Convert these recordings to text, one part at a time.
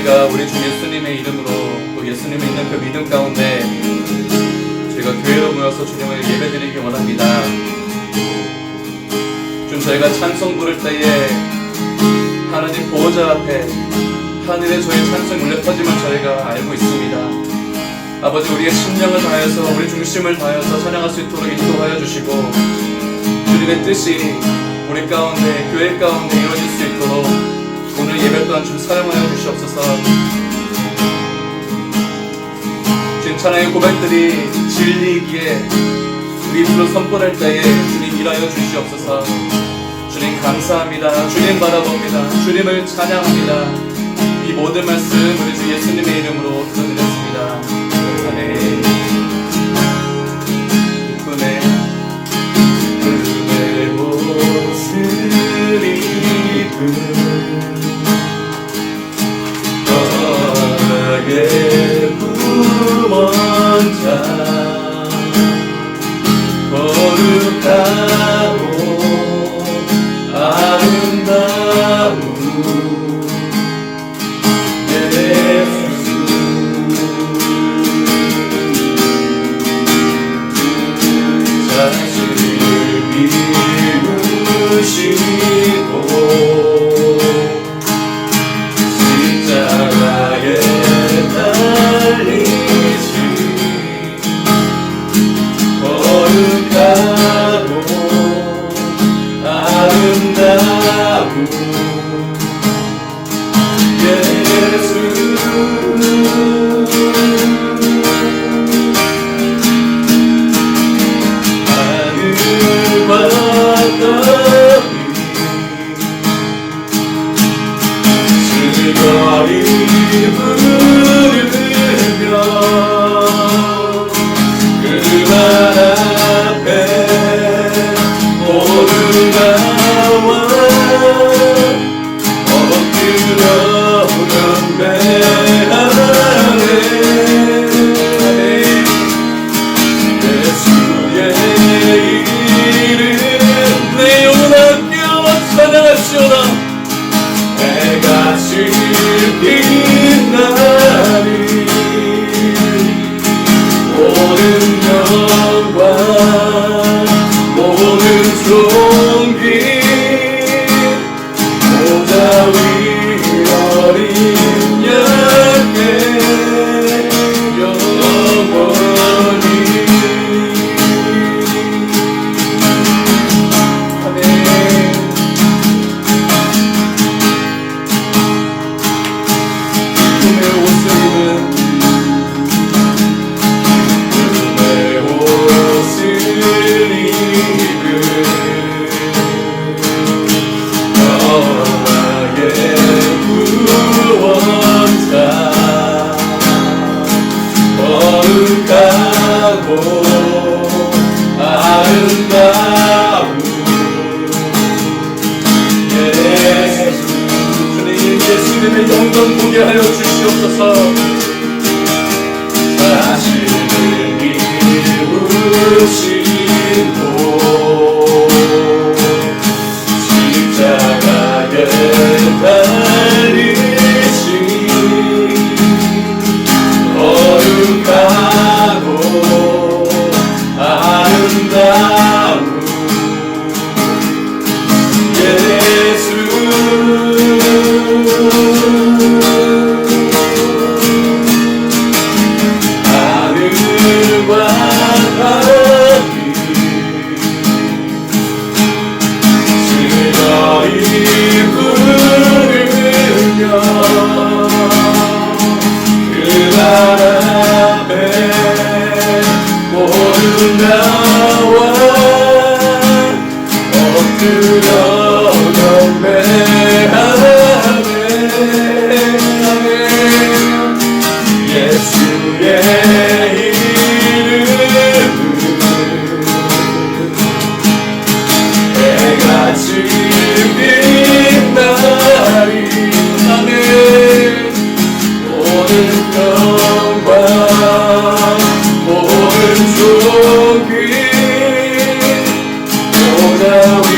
저희가 우리 주 예수님의 이름으로 또 예수님이 있는 그 믿음 가운데 저희가 교회로 모여서 주님을 예배드리기 원합니다. 좀 저희가 찬송 부를 때에 하나님 보호자 앞에 하늘에 저희 찬송이 울려 퍼짐을 저희가 알고 있습니다. 아버지, 우리의 심령을 다해서 우리 중심을 다해서 찬양할 수 있도록 인도하여 주시고 주님의 뜻이 우리 가운데 교회 가운데 이루어질 수 있도록 오늘 예배 또한 좀 사용하여 주시옵소서. 주님 찬양의 고백들이 진리이기에 우리 입으로 선포할 때에 주님 일하여 주시옵소서. 주님 감사합니다. 주님 바라봅니다. 주님을 찬양합니다. 이 모든 말씀 우리 주 예수님의 이름으로 기도드렸습니다. 아멘. 꿈의 옷을 입은 너의 구원자 거룩하고 아름다운 예수 자신을 비우시고 십자가에 달리신 거룩하고 아름다운 예수 하늘과 땅이 즐거이 부르며 그 말 앞에 모두 나와 엎드려 경배하네. 예수의 이름 내 영혼 아껴 찬양하시오라. 해같이 빛나리 모든 영광 모든 존귀 보좌 위 어린 양께 영원히. 아멘. 꿈의 옷을 입은 거룩하고 아름다운 예수. 주님 예수님의 영광 보게 하여 주시옵소서. 자신을 비우시고 십자가에 달리신 거룩하고 아름다운 예수 하늘과 땅이 즐거이 부르며 그 말 앞에 모두 나와 엎드려 경배하네. 예수의 이름은 해같이 빛나리. 아멘. 모든 영광 모든 존귀 보좌 위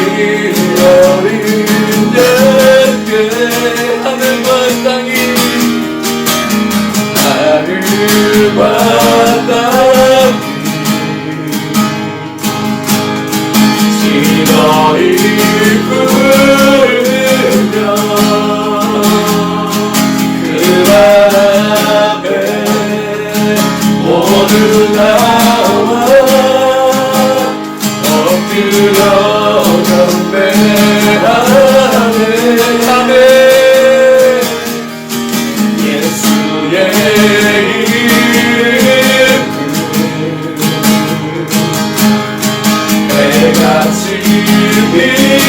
해같이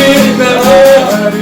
빛나리.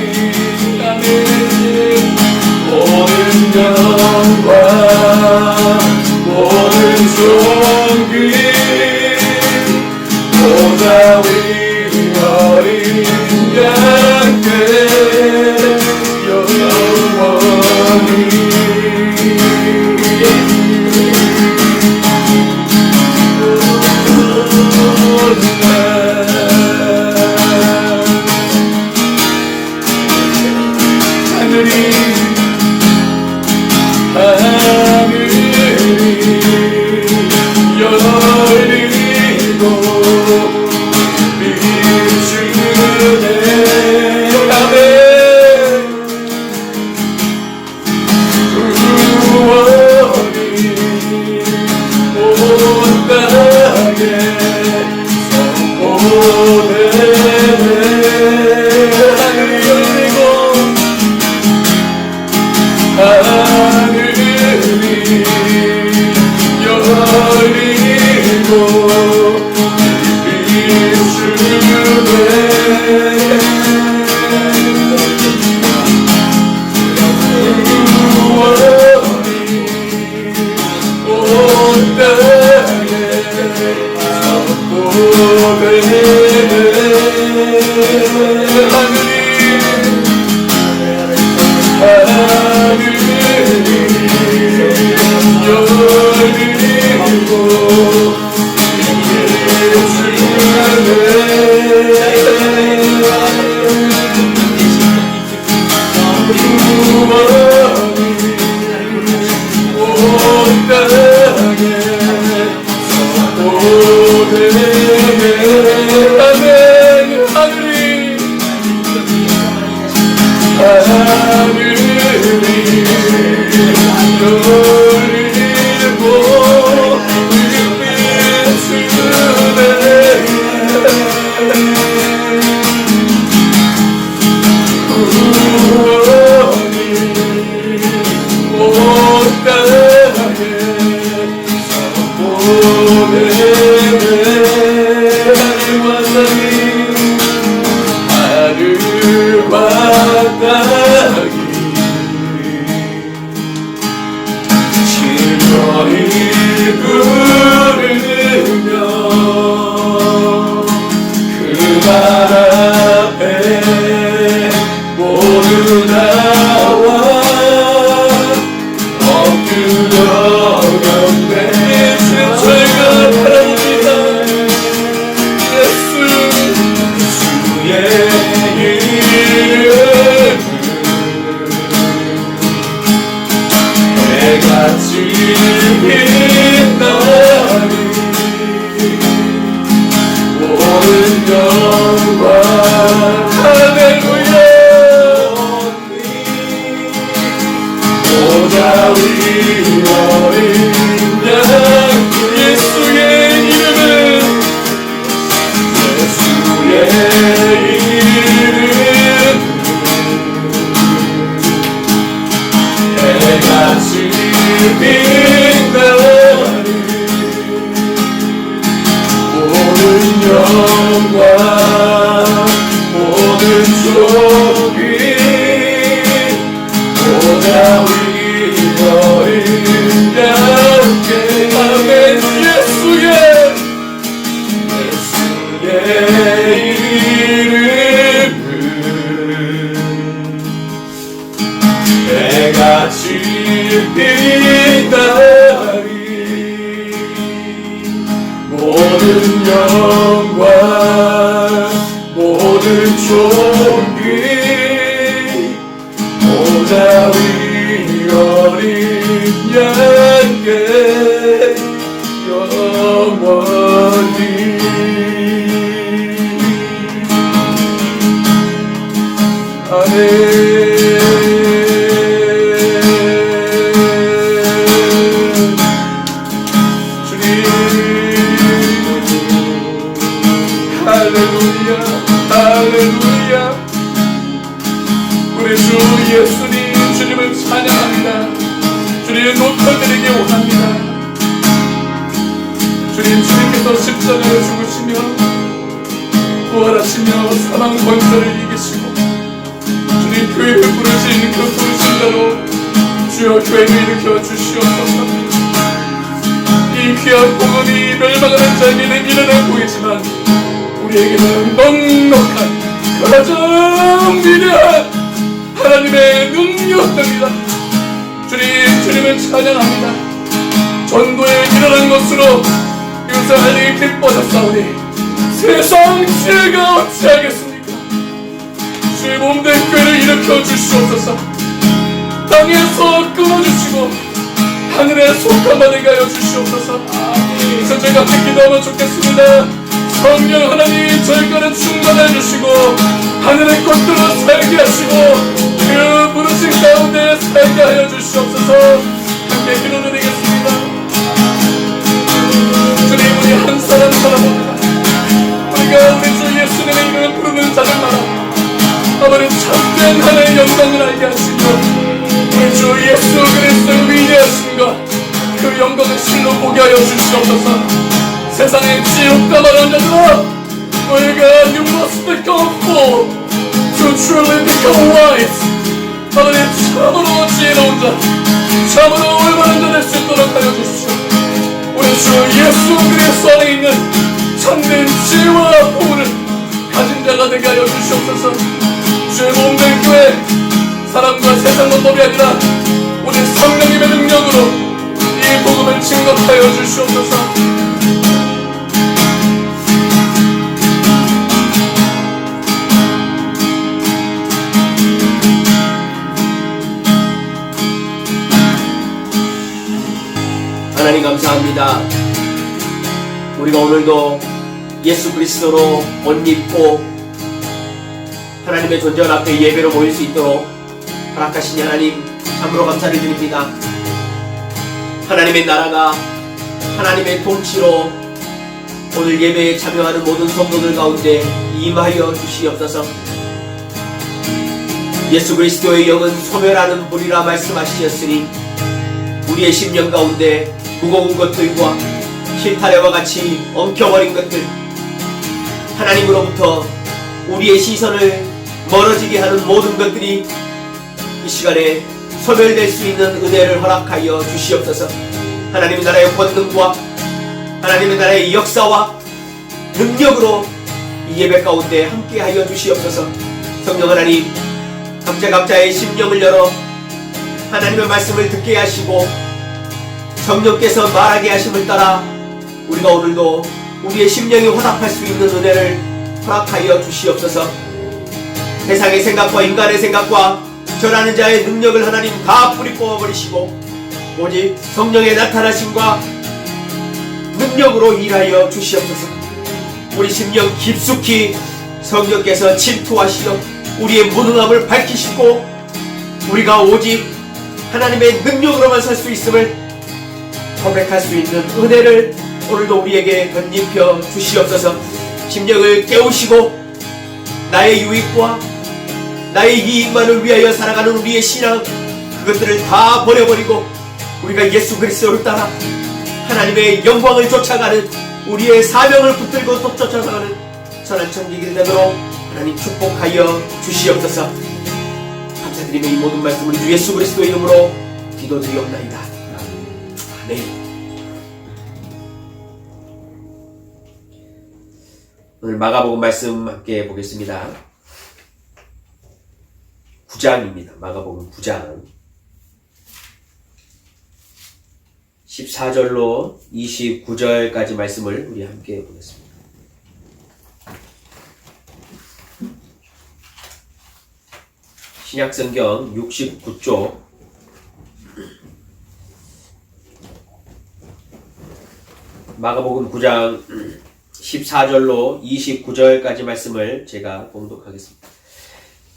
모든 영광 모든 존귀 보다 위리 어린 양께 영원히. 부활하시며 사망 권세를 이기시고 주님 교회를 부르신 그 부르심대로 주여 교회를 일으켜 주시옵소서. 이 귀한 복음이 멸망하는 자에게는 미련해 보이지만 우리에게는 넉넉한 가장 위대한 하나님의 능력입니다. 주님을 찬양합니다. 전도에 일어난 것으로 유사하니 기뻐졌사오니 세상 죄가 어찌하겠습니까? 주의 몸된 교회를 일으켜 주시옵소서. 땅에서 끊어주시고 하늘에 속한 바되게 하여 주시옵소서. 이제 저희가 함께 기도하면 좋겠습니다. 성령 하나님 저희가를 충만해 주시고 하늘의 꽃들로 살게 하시고 그 부르신 가운데 살게 하여 주시옵소서. 함께 기도드리겠습니다. 주님 우리 한 사람 사람입니다. 우리가 우리 주 예수님의 이름을 부르는 자들마다 아버지 참된 하나님의 영광을 알게 하시고 우리 주 예수 그리스도의 위대하심과 그 영광을 실로 보게 하여 주시옵소서. 세상의 지옥과 말하는 자들아 너희가 You must become full to truly become wise. 아버지 참으로 지혜로운 자 참으로 올바른 자 될 수 있도록 하여 주시오. 우리 주 예수 그리스도 안에 있는 참된 지혜와 보물을 가진 자가 되게 하여 주시옵소서. 주의 몸된 교회 사람과 세상 방법이 아니라 오직 성령님의 능력으로 이 복음을 증거하여 주시옵소서. 하나님 감사합니다. 우리가 오늘도 예수 그리스도로 옷 입고 하나님의 존전 앞에 예배로 모일 수 있도록 허락하신 하나님 참으로 감사를 드립니다. 하나님의 나라가 하나님의 통치로 오늘 예배에 참여하는 모든 성도들 가운데 임하여 주시옵소서. 예수 그리스도의 영은 소멸하는 불이라 말씀하셨으니 우리의 심령 가운데 무거운 것들과 실타래와 같이 엉켜버린 것들 하나님으로부터 우리의 시선을 멀어지게 하는 모든 것들이 이 시간에 소멸될 수 있는 은혜를 허락하여 주시옵소서. 하나님의 나라의 권능과 하나님의 나라의 역사와 능력으로 이 예배 가운데 함께하여 주시옵소서. 성령 하나님 각자의 심령을 열어 하나님의 말씀을 듣게 하시고 성령께서 말하게 하심을 따라 우리가 오늘도 우리의 심령이 화답할 수 있는 은혜를 허락하여 주시옵소서. 세상의 생각과 인간의 생각과 절하는 자의 능력을 하나님 다 뿌리 뽑아버리시고 오직 성령의 나타나심과 능력으로 일하여 주시옵소서. 우리 심령 깊숙이 성령께서 침투하시어 우리의 무능함을 밝히시고 우리가 오직 하나님의 능력으로만 살 수 있음을 고백할 수 있는 은혜를 오늘도 우리에게 덧입혀 주시옵소서. 심령을 깨우시고 나의 유익과 나의 이익만을 위하여 살아가는 우리의 신앙 그것들을 다 버려버리고 우리가 예수 그리스도를 따라 하나님의 영광을 쫓아가는 우리의 사명을 붙들고 또 쫓아가는 선한 천지기를 되도록 하나님 축복하여 주시옵소서. 감사드리며 이 모든 말씀을 주 예수 그리스도의 이름으로 기도드리옵나이다. 아멘. 오늘 마가복음 말씀 함께 보겠습니다. 9장입니다. 마가복음 9장 14절로 29절까지 말씀을 우리 함께 보겠습니다. 신약성경 69쪽 마가복음 9장 14절로 29절까지 말씀을 제가 봉독하겠습니다.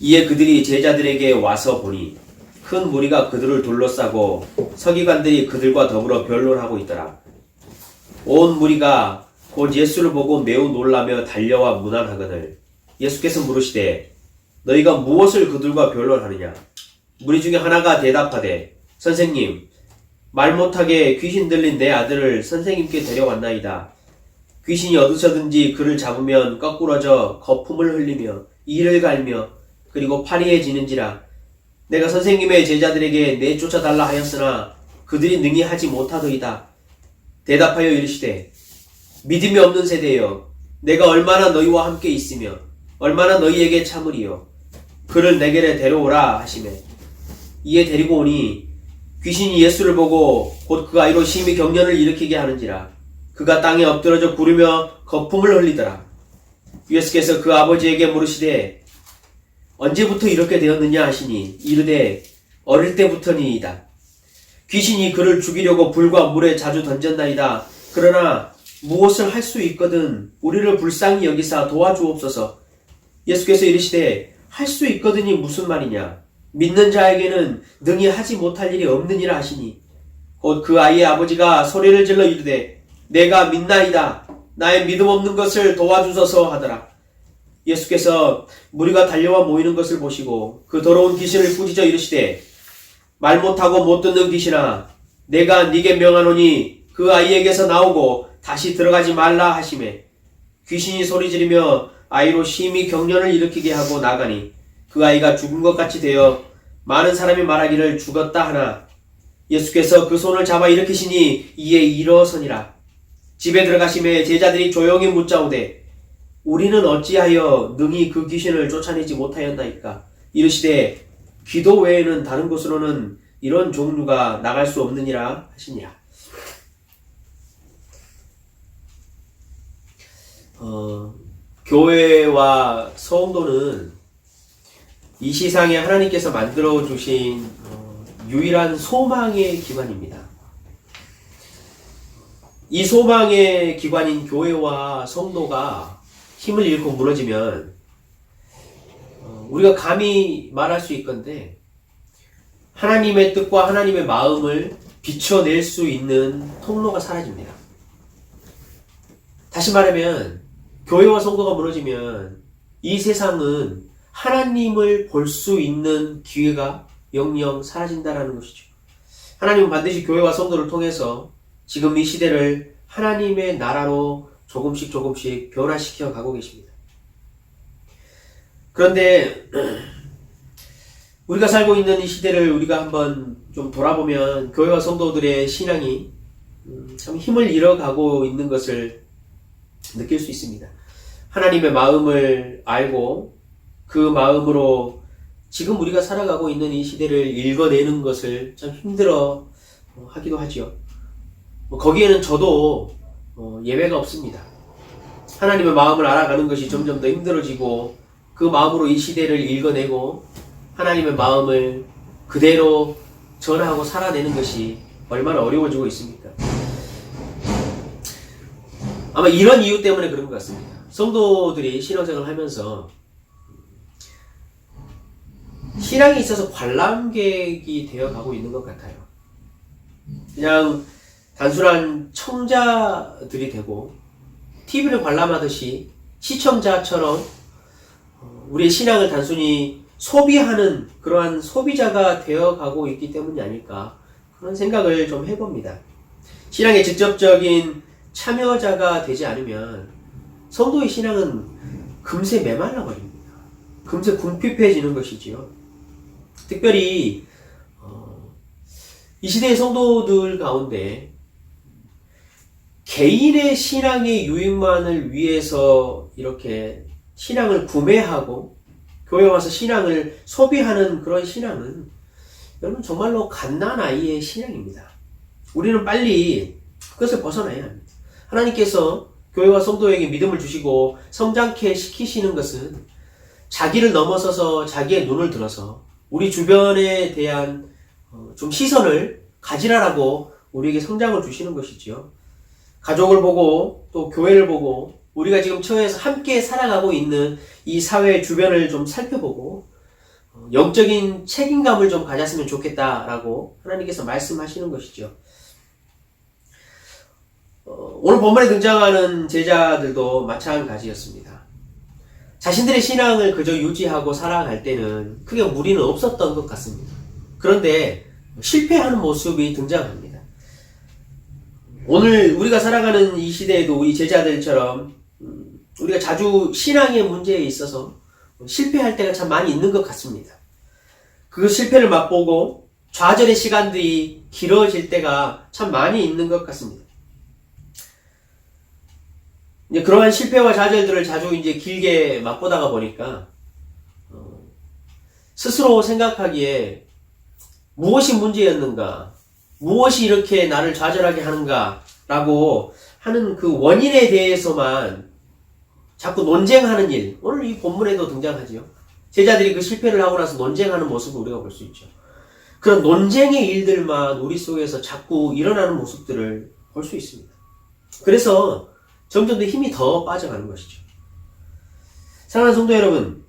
이에 그들이 제자들에게 와서 보니 큰 무리가 그들을 둘러싸고 서기관들이 그들과 더불어 변론하고 있더라. 온 무리가 곧 예수를 보고 매우 놀라며 달려와 문안하거늘 예수께서 물으시되 너희가 무엇을 그들과 변론하느냐? 무리 중에 하나가 대답하되 선생님 말 못하게 귀신 들린 내 아들을 선생님께 데려왔나이다. 귀신이 어디서든지 그를 잡으면 거꾸러져 거품을 흘리며 이를 갈며 그리고 파리해지는지라. 내가 선생님의 제자들에게 내쫓아달라 하였으나 그들이 능히 하지 못하더이다. 대답하여 이르시되 믿음이 없는 세대여, 내가 얼마나 너희와 함께 있으며 얼마나 너희에게 참으리요. 그를 내게로 데려오라 하시매 이에 데리고 오니 귀신이 예수를 보고 곧 그 아이로 심히 경련을 일으키게 하는지라. 그가 땅에 엎드러져 구르며 거품을 흘리더라. 예수께서 그 아버지에게 물으시되 언제부터 이렇게 되었느냐 하시니 이르되 어릴 때부터니이다. 귀신이 그를 죽이려고 불과 물에 자주 던졌나이다. 그러나 무엇을 할 수 있거든 우리를 불쌍히 여기사 도와주옵소서. 예수께서 이르시되 할 수 있거든이 무슨 말이냐. 믿는 자에게는 능히 하지 못할 일이 없느니라 하시니 곧 그 아이의 아버지가 소리를 질러 이르되 내가 믿나이다. 나의 믿음 없는 것을 도와주소서 하더라. 예수께서 무리가 달려와 모이는 것을 보시고 그 더러운 귀신을 꾸짖어 이르시되 말 못하고 못 듣는 귀신아, 내가 네게 명하노니 그 아이에게서 나오고 다시 들어가지 말라 하시매 귀신이 소리지르며 아이로 심히 경련을 일으키게 하고 나가니 그 아이가 죽은 것 같이 되어 많은 사람이 말하기를 죽었다 하나 예수께서 그 손을 잡아 일으키시니 이에 일어서니라. 집에 들어가심에 제자들이 조용히 묻자오되 우리는 어찌하여 능히 그 귀신을 쫓아내지 못하였나이까. 이르시되 기도 외에는 다른 곳으로는 이런 종류가 나갈 수 없느니라 하시니라. 교회와 성도는 이 세상에 하나님께서 만들어 주신 유일한 소망의 기관입니다. 이 소망의 기관인 교회와 성도가 힘을 잃고 무너지면 우리가 감히 말할 수 있건데 하나님의 뜻과 하나님의 마음을 비춰낼 수 있는 통로가 사라집니다. 다시 말하면 교회와 성도가 무너지면 이 세상은 하나님을 볼 수 있는 기회가 영영 사라진다는 것이죠. 하나님은 반드시 교회와 성도를 통해서 지금 이 시대를 하나님의 나라로 조금씩 변화시켜 가고 계십니다. 그런데 우리가 살고 있는 이 시대를 우리가 한번 좀 돌아보면 교회와 성도들의 신앙이 참 힘을 잃어가고 있는 것을 느낄 수 있습니다. 하나님의 마음을 알고 그 마음으로 지금 우리가 살아가고 있는 이 시대를 읽어내는 것을 참 힘들어 하기도 하지요. 거기에는 저도 예외가 없습니다. 하나님의 마음을 알아가는 것이 점점 더 힘들어지고 그 마음으로 이 시대를 읽어내고 하나님의 마음을 그대로 전하고 살아내는 것이 얼마나 어려워지고 있습니까? 아마 이런 이유 때문에 그런 것 같습니다. 성도들이 신앙생활을 하면서 신앙에 있어서 관람객이 되어가고 있는 것 같아요. 그냥 단순한 청자들이 되고 TV를 관람하듯이 시청자처럼 우리의 신앙을 단순히 소비하는 그러한 소비자가 되어가고 있기 때문이 아닐까 그런 생각을 좀 해봅니다. 신앙의 직접적인 참여자가 되지 않으면 성도의 신앙은 금세 메말라 버립니다. 금세 궁핍해지는 것이지요. 특별히 이 시대의 성도들 가운데 개인의 신앙의 유익만을 위해서 이렇게 신앙을 구매하고 교회 와서 신앙을 소비하는 그런 신앙은 여러분 정말로 갓난아이의 신앙입니다. 우리는 빨리 그것을 벗어나야 합니다. 하나님께서 교회와 성도에게 믿음을 주시고 성장케 시키시는 것은 자기를 넘어서서 자기의 눈을 들어서 우리 주변에 대한 좀 시선을 가지라라고 우리에게 성장을 주시는 것이지요. 가족을 보고 또 교회를 보고 우리가 지금 처해서 함께 살아가고 있는 이 사회 주변을 좀 살펴보고 영적인 책임감을 좀 가졌으면 좋겠다라고 하나님께서 말씀하시는 것이죠. 오늘 본문에 등장하는 제자들도 마찬가지였습니다. 자신들의 신앙을 그저 유지하고 살아갈 때는 크게 무리는 없었던 것 같습니다. 그런데 실패하는 모습이 등장합니다. 오늘 우리가 살아가는 이 시대에도 우리 제자들처럼 우리가 자주 신앙의 문제에 있어서 실패할 때가 참 많이 있는 것 같습니다. 그 실패를 맛보고 좌절의 시간들이 길어질 때가 참 많이 있는 것 같습니다. 이제 그러한 실패와 좌절들을 자주 이제 길게 맛보다가 보니까 스스로 생각하기에 무엇이 문제였는가, 무엇이 이렇게 나를 좌절하게 하는가 라고 하는 그 원인에 대해서만 자꾸 논쟁하는 일, 오늘 이 본문에도 등장하지요. 제자들이 그 실패를 하고 나서 논쟁하는 모습을 우리가 볼 수 있죠. 그런 논쟁의 일들만 우리 속에서 자꾸 일어나는 모습들을 볼 수 있습니다. 그래서 점점 더 힘이 더 빠져가는 것이죠. 사랑하는 성도 여러분,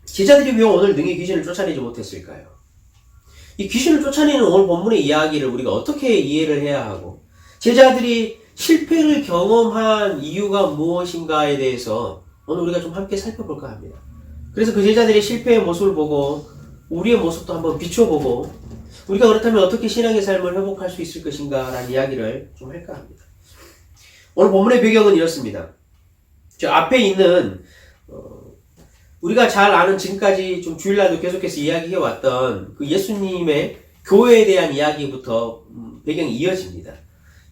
제자들이 왜 오늘 능히 귀신을 쫓아내지 못했을까요? 이 귀신을 쫓아내는 오늘 본문의 이야기를 우리가 어떻게 이해를 해야 하고, 제자들이 실패를 경험한 이유가 무엇인가에 대해서 오늘 우리가 좀 함께 살펴볼까 합니다. 그래서 그 제자들의 실패의 모습을 보고 우리의 모습도 한번 비춰보고 우리가 그렇다면 어떻게 신앙의 삶을 회복할 수 있을 것인가 라는 이야기를 좀 할까 합니다. 오늘 본문의 배경은 이렇습니다. 저 앞에 있는 우리가 잘 아는 지금까지 좀 주일날도 계속해서 이야기해왔던 그 예수님의 교회에 대한 이야기부터 배경이 이어집니다.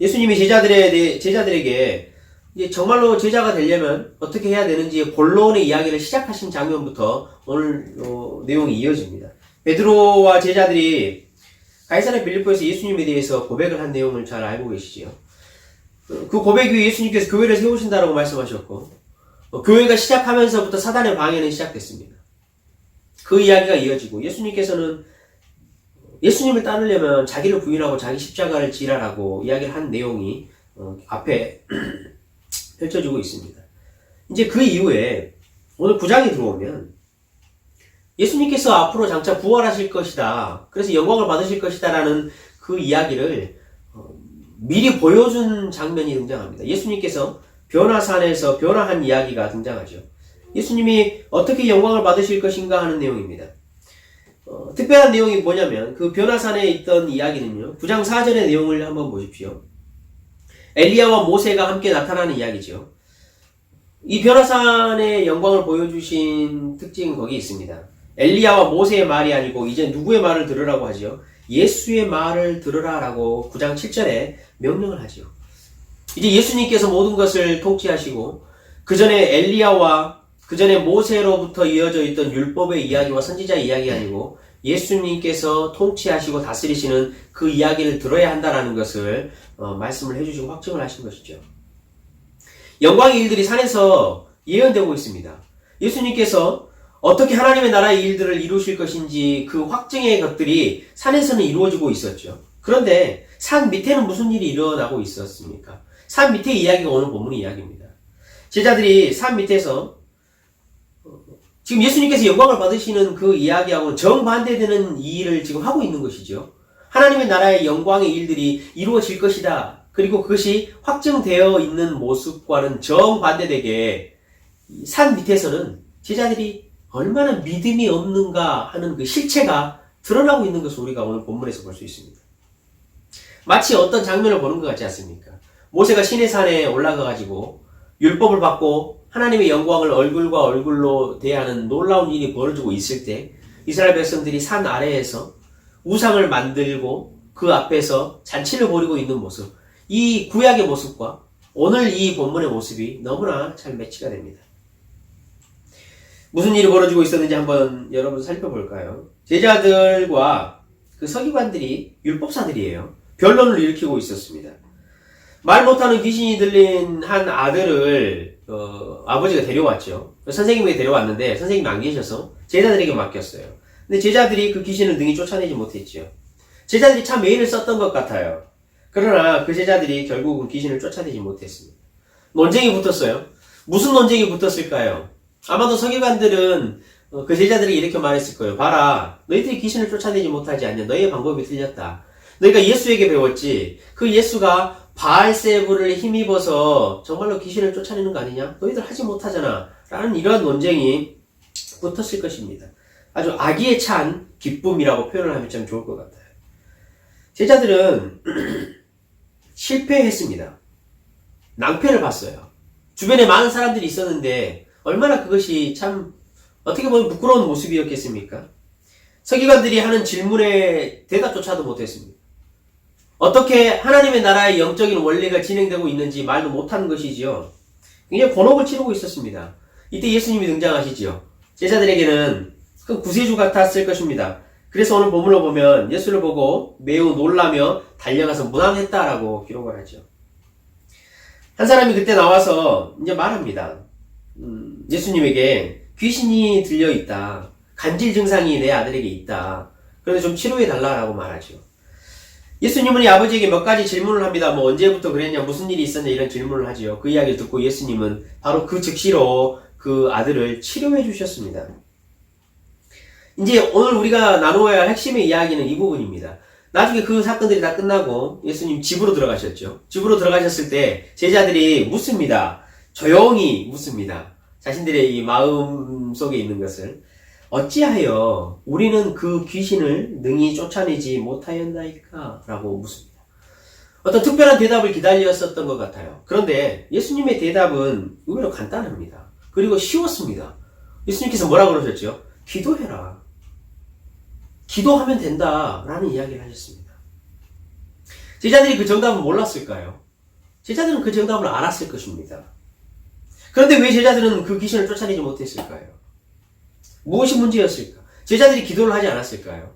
예수님이 제자들에게 이제 정말로 제자가 되려면 어떻게 해야 되는지 본론의 이야기를 시작하신 장면부터 오늘 내용이 이어집니다. 베드로와 제자들이 가이사랴 빌립보에서 예수님에 대해서 고백을 한 내용을 잘 알고 계시지요. 그 고백 위에 예수님께서 교회를 세우신다라고 말씀하셨고 교회가 시작하면서부터 사단의 방해는 시작됐습니다. 그 이야기가 이어지고 예수님께서는 예수님을 따르려면 자기를 부인하고 자기 십자가를 지라라고 이야기를 한 내용이 앞에 펼쳐지고 있습니다. 이제 그 이후에 오늘 9장이 들어오면 예수님께서 앞으로 장차 부활하실 것이다. 그래서 영광을 받으실 것이다 라는 그 이야기를 미리 보여준 장면이 등장합니다. 예수님께서 변화산에서 변화한 이야기가 등장하죠. 예수님이 어떻게 영광을 받으실 것인가 하는 내용입니다. 특별한 내용이 뭐냐면 그 변화산에 있던 이야기는요. 9장 4절의 내용을 한번 보십시오. 엘리야와 모세가 함께 나타나는 이야기죠. 이 변화산의 영광을 보여주신 특징은 거기 있습니다. 엘리야와 모세의 말이 아니고 이제 누구의 말을 들으라고 하죠? 예수의 말을 들으라라고 9장 7절에 명령을 하죠. 이제 예수님께서 모든 것을 통치하시고 그 전에 엘리야와 그 전에 모세로부터 이어져 있던 율법의 이야기와 선지자의 이야기가 아니고 예수님께서 통치하시고 다스리시는 그 이야기를 들어야 한다라는 것을 말씀을 해주시고 확증을 하신 것이죠. 영광의 일들이 산에서 예언되고 있습니다. 예수님께서 어떻게 하나님의 나라의 일들을 이루실 것인지 그 확증의 것들이 산에서는 이루어지고 있었죠. 그런데 산 밑에는 무슨 일이 일어나고 있었습니까? 산 밑의 이야기가 오늘 본문의 이야기입니다. 제자들이 산 밑에서 지금 예수님께서 영광을 받으시는 그 이야기하고는 정반대되는 이 일을 지금 하고 있는 것이죠. 하나님의 나라의 영광의 일들이 이루어질 것이다. 그리고 그것이 확정되어 있는 모습과는 정반대되게 산 밑에서는 제자들이 얼마나 믿음이 없는가 하는 그 실체가 드러나고 있는 것을 우리가 오늘 본문에서 볼 수 있습니다. 마치 어떤 장면을 보는 것 같지 않습니까? 모세가 시내산에 올라가가지고 율법을 받고 하나님의 영광을 얼굴과 얼굴로 대하는 놀라운 일이 벌어지고 있을 때 이스라엘 백성들이 산 아래에서 우상을 만들고 그 앞에서 잔치를 벌이고 있는 모습, 이 구약의 모습과 오늘 이 본문의 모습이 너무나 잘 매치가 됩니다. 무슨 일이 벌어지고 있었는지 한번 여러분 살펴볼까요? 제자들과 그 서기관들이 율법사들이에요. 변론을 일으키고 있었습니다. 말 못하는 귀신이 들린 한 아들을 아버지가 데려왔죠. 선생님에게 데려왔는데 선생님이 안 계셔서 제자들에게 맡겼어요. 근데 제자들이 그 귀신을 능히 쫓아내지 못했죠. 제자들이 참 매일을 썼던 것 같아요. 그러나 그 제자들이 결국은 귀신을 쫓아내지 못했습니다. 논쟁이 붙었어요. 무슨 논쟁이 붙었을까요? 아마도 서기관들은 그 제자들이 이렇게 말했을 거예요. 봐라, 너희들이 귀신을 쫓아내지 못하지 않냐. 너희의 방법이 틀렸다. 너희가 예수에게 배웠지. 그 예수가 바알세불을 힘입어서 정말로 귀신을 쫓아내는 거 아니냐? 너희들 하지 못하잖아. 라는 이러한 논쟁이 붙었을 것입니다. 아주 악의에 찬 기쁨이라고 표현을 하면 참 좋을 것 같아요. 제자들은 실패했습니다. 낭패를 봤어요. 주변에 많은 사람들이 있었는데 얼마나 그것이 참 어떻게 보면 부끄러운 모습이었겠습니까? 서기관들이 하는 질문에 대답조차도 못했습니다. 어떻게 하나님의 나라의 영적인 원리가 진행되고 있는지 말도 못하는 것이지요. 굉장히 곤혹을 치르고 있었습니다. 이때 예수님이 등장하시지요. 제자들에게는 큰 구세주 같았을 것입니다. 그래서 오늘 본문을 보면 예수를 보고 매우 놀라며 달려가서 문안했다라고 기록을 하죠. 한 사람이 그때 나와서 이제 말합니다. 예수님에게 귀신이 들려있다. 간질 증상이 내 아들에게 있다. 그런데 좀 치료해달라고 말하죠. 예수님은 이 아버지에게 몇 가지 질문을 합니다. 뭐 언제부터 그랬냐, 무슨 일이 있었냐 이런 질문을 하죠. 그 이야기를 듣고 예수님은 바로 그 즉시로 그 아들을 치료해 주셨습니다. 이제 오늘 우리가 나누어야 할 핵심의 이야기는 이 부분입니다. 나중에 그 사건들이 다 끝나고 예수님 집으로 들어가셨죠. 집으로 들어가셨을 때 제자들이 묻습니다. 조용히 묻습니다. 자신들의 이 마음 속에 있는 것을. 어찌하여 우리는 그 귀신을 능히 쫓아내지 못하였나이까? 라고 묻습니다. 어떤 특별한 대답을 기다렸었던 것 같아요. 그런데 예수님의 대답은 의외로 간단합니다. 그리고 쉬웠습니다. 예수님께서 뭐라고 그러셨죠? 기도해라. 기도하면 된다. 라는 이야기를 하셨습니다. 제자들이 그 정답을 몰랐을까요? 제자들은 그 정답을 알았을 것입니다. 그런데 왜 제자들은 그 귀신을 쫓아내지 못했을까요? 무엇이 문제였을까? 제자들이 기도를 하지 않았을까요?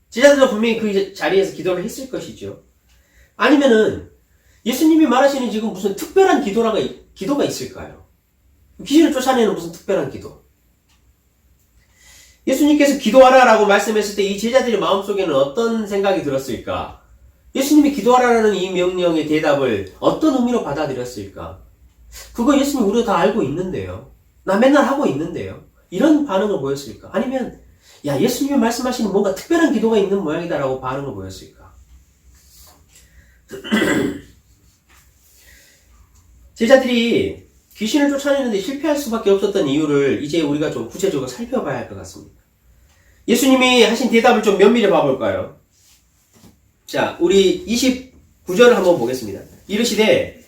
제자들은 분명히 그 자리에서 기도를 했을 것이죠. 아니면은 예수님이 말하시는 지금 무슨 특별한 기도가 있을까요? 귀신을 쫓아내는 무슨 특별한 기도? 예수님께서 기도하라라고 말씀했을 때 이 제자들의 마음속에는 어떤 생각이 들었을까? 예수님이 기도하라라는 이 명령의 대답을 어떤 의미로 받아들였을까? 그거 예수님 우리가 다 알고 있는데요. 나 맨날 하고 있는데요. 이런 반응을 보였을까? 아니면 야, 예수님이 말씀하시는 뭔가 특별한 기도가 있는 모양이다라고 반응을 보였을까? 제자들이 귀신을 쫓아내는데 실패할 수밖에 없었던 이유를 이제 우리가 좀 구체적으로 살펴봐야 할 것 같습니다. 예수님이 하신 대답을 좀 면밀히 봐볼까요? 자, 우리 29절을 한번 보겠습니다. 이르시되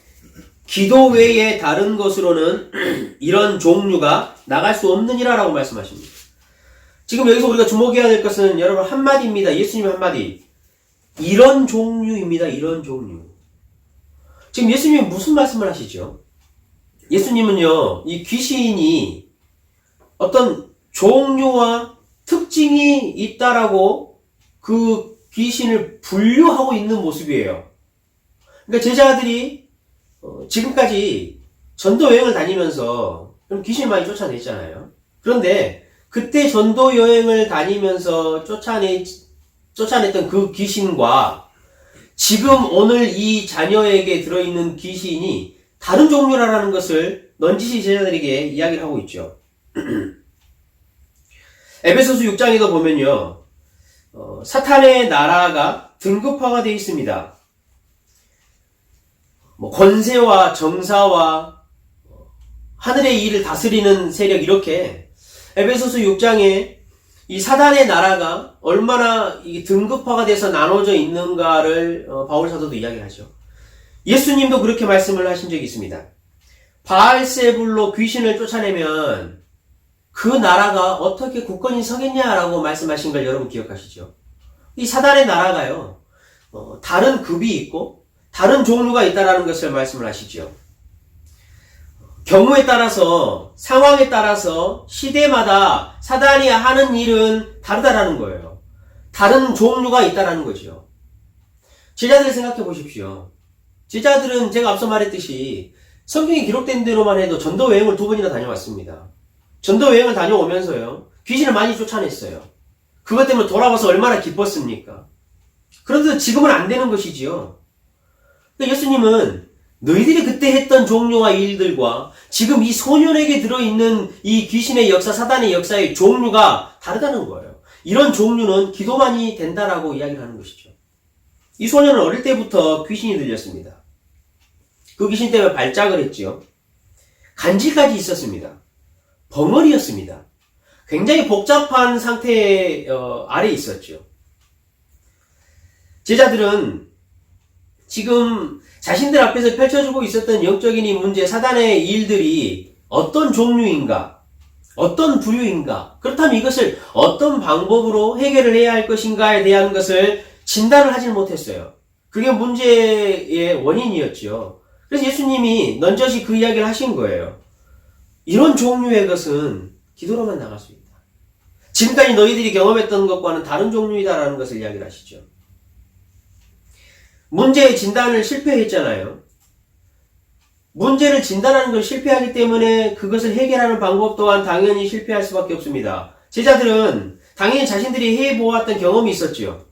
기도 외에 다른 것으로는 이런 종류가 나갈 수 없느니라 라고 말씀하십니다. 지금 여기서 우리가 주목해야 될 것은 여러분 한마디입니다. 예수님 한마디. 이런 종류입니다. 이런 종류. 지금 예수님이 무슨 말씀을 하시죠? 예수님은요, 이 귀신이 어떤 종류와 특징이 있다라고 그 귀신을 분류하고 있는 모습이에요. 그러니까 제자들이 지금까지 전도 여행을 다니면서 귀신을 많이 쫓아냈잖아요. 그런데 그때 전도 여행을 다니면서 쫓아냈던 그 귀신과 지금 오늘 이 자녀에게 들어있는 귀신이 다른 종류라는 것을 넌지시 제자들에게 이야기를 하고 있죠. 에베소서 6장에도 보면요, 사탄의 나라가 등급화가 되어 있습니다. 권세와 정사와 하늘의 일을 다스리는 세력, 이렇게 에베소서 6장에 이 사단의 나라가 얼마나 등급화가 돼서 나눠져 있는가를 바울 사도도 이야기하죠. 예수님도 그렇게 말씀을 하신 적이 있습니다. 바알세불로 귀신을 쫓아내면 그 나라가 어떻게 굳건히 서겠냐라고 말씀하신 걸 여러분 기억하시죠? 이 사단의 나라가요, 다른 급이 있고 다른 종류가 있다라는 것을 말씀을 하시죠. 경우에 따라서, 상황에 따라서 시대마다 사단이 하는 일은 다르다라는 거예요. 다른 종류가 있다라는 거죠. 제자들 생각해 보십시오. 제자들은 제가 앞서 말했듯이 성경에 기록된 대로만 해도 전도 여행을 2번이나 다녀왔습니다. 전도 여행을 다녀오면서요, 귀신을 많이 쫓아냈어요. 그것 때문에 돌아와서 얼마나 기뻤습니까? 그런데 지금은 안 되는 것이지요. 예수님은 너희들이 그때 했던 종류와 일들과 지금 이 소년에게 들어있는 이 귀신의 역사, 사단의 역사의 종류가 다르다는 거예요. 이런 종류는 기도만이 된다라고 이야기를 하는 것이죠. 이 소년은 어릴 때부터 귀신이 들렸습니다. 그 귀신 때문에 발작을 했지요. 간질까지 있었습니다. 벙어리였습니다. 굉장히 복잡한 상태 아래에 있었죠. 제자들은 지금 자신들 앞에서 펼쳐지고 있었던 영적인 이 문제, 사단의 일들이 어떤 종류인가, 어떤 부류인가, 그렇다면 이것을 어떤 방법으로 해결을 해야 할 것인가에 대한 것을 진단을 하지 못했어요. 그게 문제의 원인이었죠. 그래서 예수님이 넌저시 그 이야기를 하신 거예요. 이런 종류의 것은 기도로만 나갈 수 있다. 지금까지 너희들이 경험했던 것과는 다른 종류이다라는 것을 이야기를 하시죠. 문제의 진단을 실패했잖아요. 문제를 진단하는 걸 실패하기 때문에 그것을 해결하는 방법 또한 당연히 실패할 수밖에 없습니다. 제자들은 당연히 자신들이 해보았던 경험이 있었죠.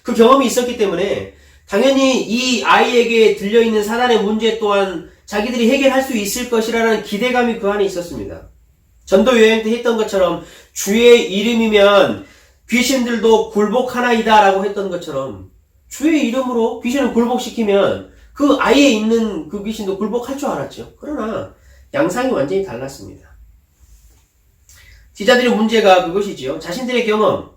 그 경험이 있었기 때문에 당연히 이 아이에게 들려있는 사단의 문제 또한 자기들이 해결할 수 있을 것이라는 기대감이 그 안에 있었습니다. 전도 여행 때 했던 것처럼 주의 이름이면 귀신들도 굴복하나이다 라고 했던 것처럼 주의 이름으로 귀신을 굴복시키면 그 아이에 있는 그 귀신도 굴복할 줄 알았죠. 그러나 양상이 완전히 달랐습니다. 제자들의 문제가 그것이지요. 자신들의 경험,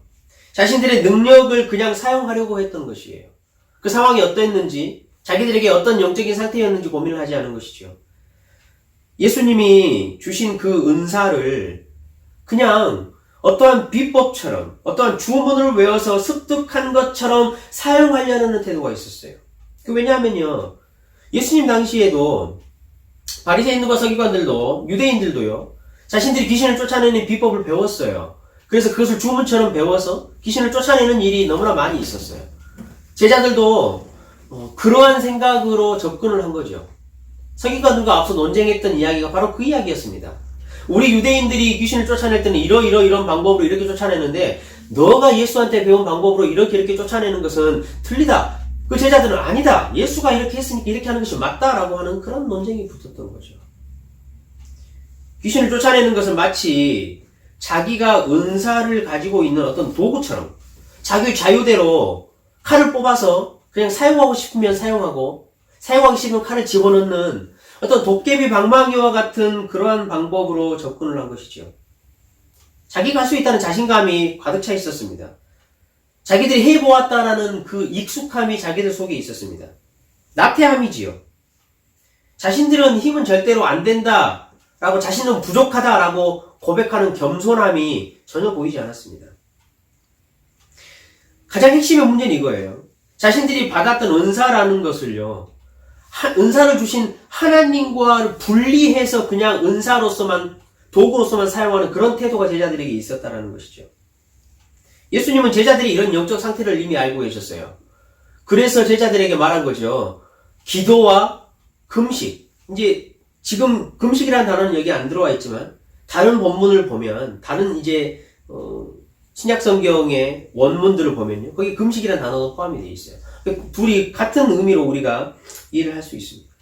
자신들의 능력을 그냥 사용하려고 했던 것이에요. 그 상황이 어떠했는지, 자기들에게 어떤 영적인 상태였는지 고민을 하지 않은 것이죠. 예수님이 주신 그 은사를 그냥 어떠한 비법처럼, 어떠한 주문을 외워서 습득한 것처럼 사용하려는 태도가 있었어요. 왜냐하면요, 예수님 당시에도 바리새인들과 서기관들도, 유대인들도요, 자신들이 귀신을 쫓아내는 비법을 배웠어요. 그래서 그것을 주문처럼 배워서 귀신을 쫓아내는 일이 너무나 많이 있었어요. 제자들도 그러한 생각으로 접근을 한 거죠. 서기관들과 앞서 논쟁했던 이야기가 바로 그 이야기였습니다. 우리 유대인들이 귀신을 쫓아낼 때는 이런 방법으로 이렇게 쫓아내는데 너가 예수한테 배운 방법으로 이렇게 쫓아내는 것은 틀리다. 그 제자들은 아니다. 예수가 이렇게 했으니까 이렇게 하는 것이 맞다라고 하는 그런 논쟁이 붙었던 거죠. 귀신을 쫓아내는 것은 마치 자기가 은사를 가지고 있는 어떤 도구처럼 자기 자유대로 칼을 뽑아서 그냥 사용하고 싶으면 사용하고 사용하기 싫으면 칼을 집어넣는 어떤 도깨비 방망이와 같은 그러한 방법으로 접근을 한 것이죠. 자기가 할 수 있다는 자신감이 가득 차 있었습니다. 자기들이 해보았다라는 그 익숙함이 자기들 속에 있었습니다. 나태함이지요. 자신들은 힘은 절대로 안 된다 라고, 자신은 부족하다 라고 고백하는 겸손함이 전혀 보이지 않았습니다. 가장 핵심의 문제는 이거예요. 자신들이 받았던 은사라는 것을요, 은사를 주신 하나님과 분리해서 그냥 은사로서만, 도구로서만 사용하는 그런 태도가 제자들에게 있었다는 것이죠. 예수님은 제자들이 이런 영적 상태를 이미 알고 계셨어요. 그래서 제자들에게 말한 거죠. 기도와 금식. 이제 지금 금식이라는 단어는 여기 안 들어와 있지만 다른 본문을 보면, 다른 이제 신약 성경의 원문들을 보면요, 거기 금식이라는 단어도 포함이 되어 있어요. 둘이 같은 의미로 우리가 이해를 할 수 있습니다.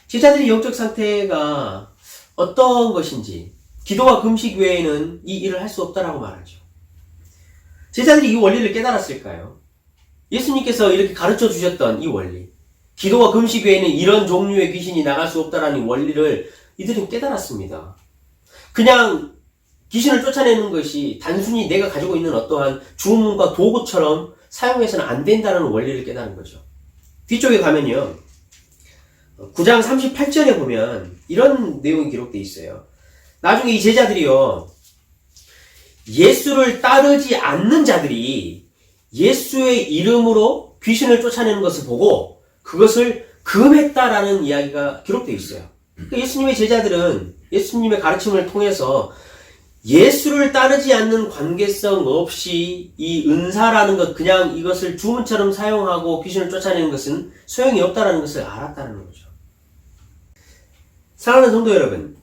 제자들의 영적 상태가 어떤 것인지, 기도와 금식 외에는 이 일을 할 수 없다라고 말하죠. 제자들이 이 원리를 깨달았을까요? 예수님께서 이렇게 가르쳐 주셨던 이 원리, 기도와 금식 외에는 이런 종류의 귀신이 나갈 수 없다라는 원리를 이들은 깨달았습니다. 그냥 귀신을 쫓아내는 것이 단순히 내가 가지고 있는 어떠한 주문과 도구처럼 사용해서는 안 된다는 원리를 깨달은 거죠. 뒤쪽에 가면요, 9장 38절에 보면 이런 내용이 기록되어 있어요. 나중에 이 제자들이요, 예수를 따르지 않는 자들이 예수의 이름으로 귀신을 쫓아내는 것을 보고 그것을 금했다라는 이야기가 기록되어 있어요. 그러니까 예수님의 제자들은 예수님의 가르침을 통해서 예수를 따르지 않는 관계성 없이 이 은사라는 것, 그냥 이것을 주문처럼 사용하고 귀신을 쫓아내는 것은 소용이 없다는 것을 알았다는 거죠. 사랑하는 성도 여러분,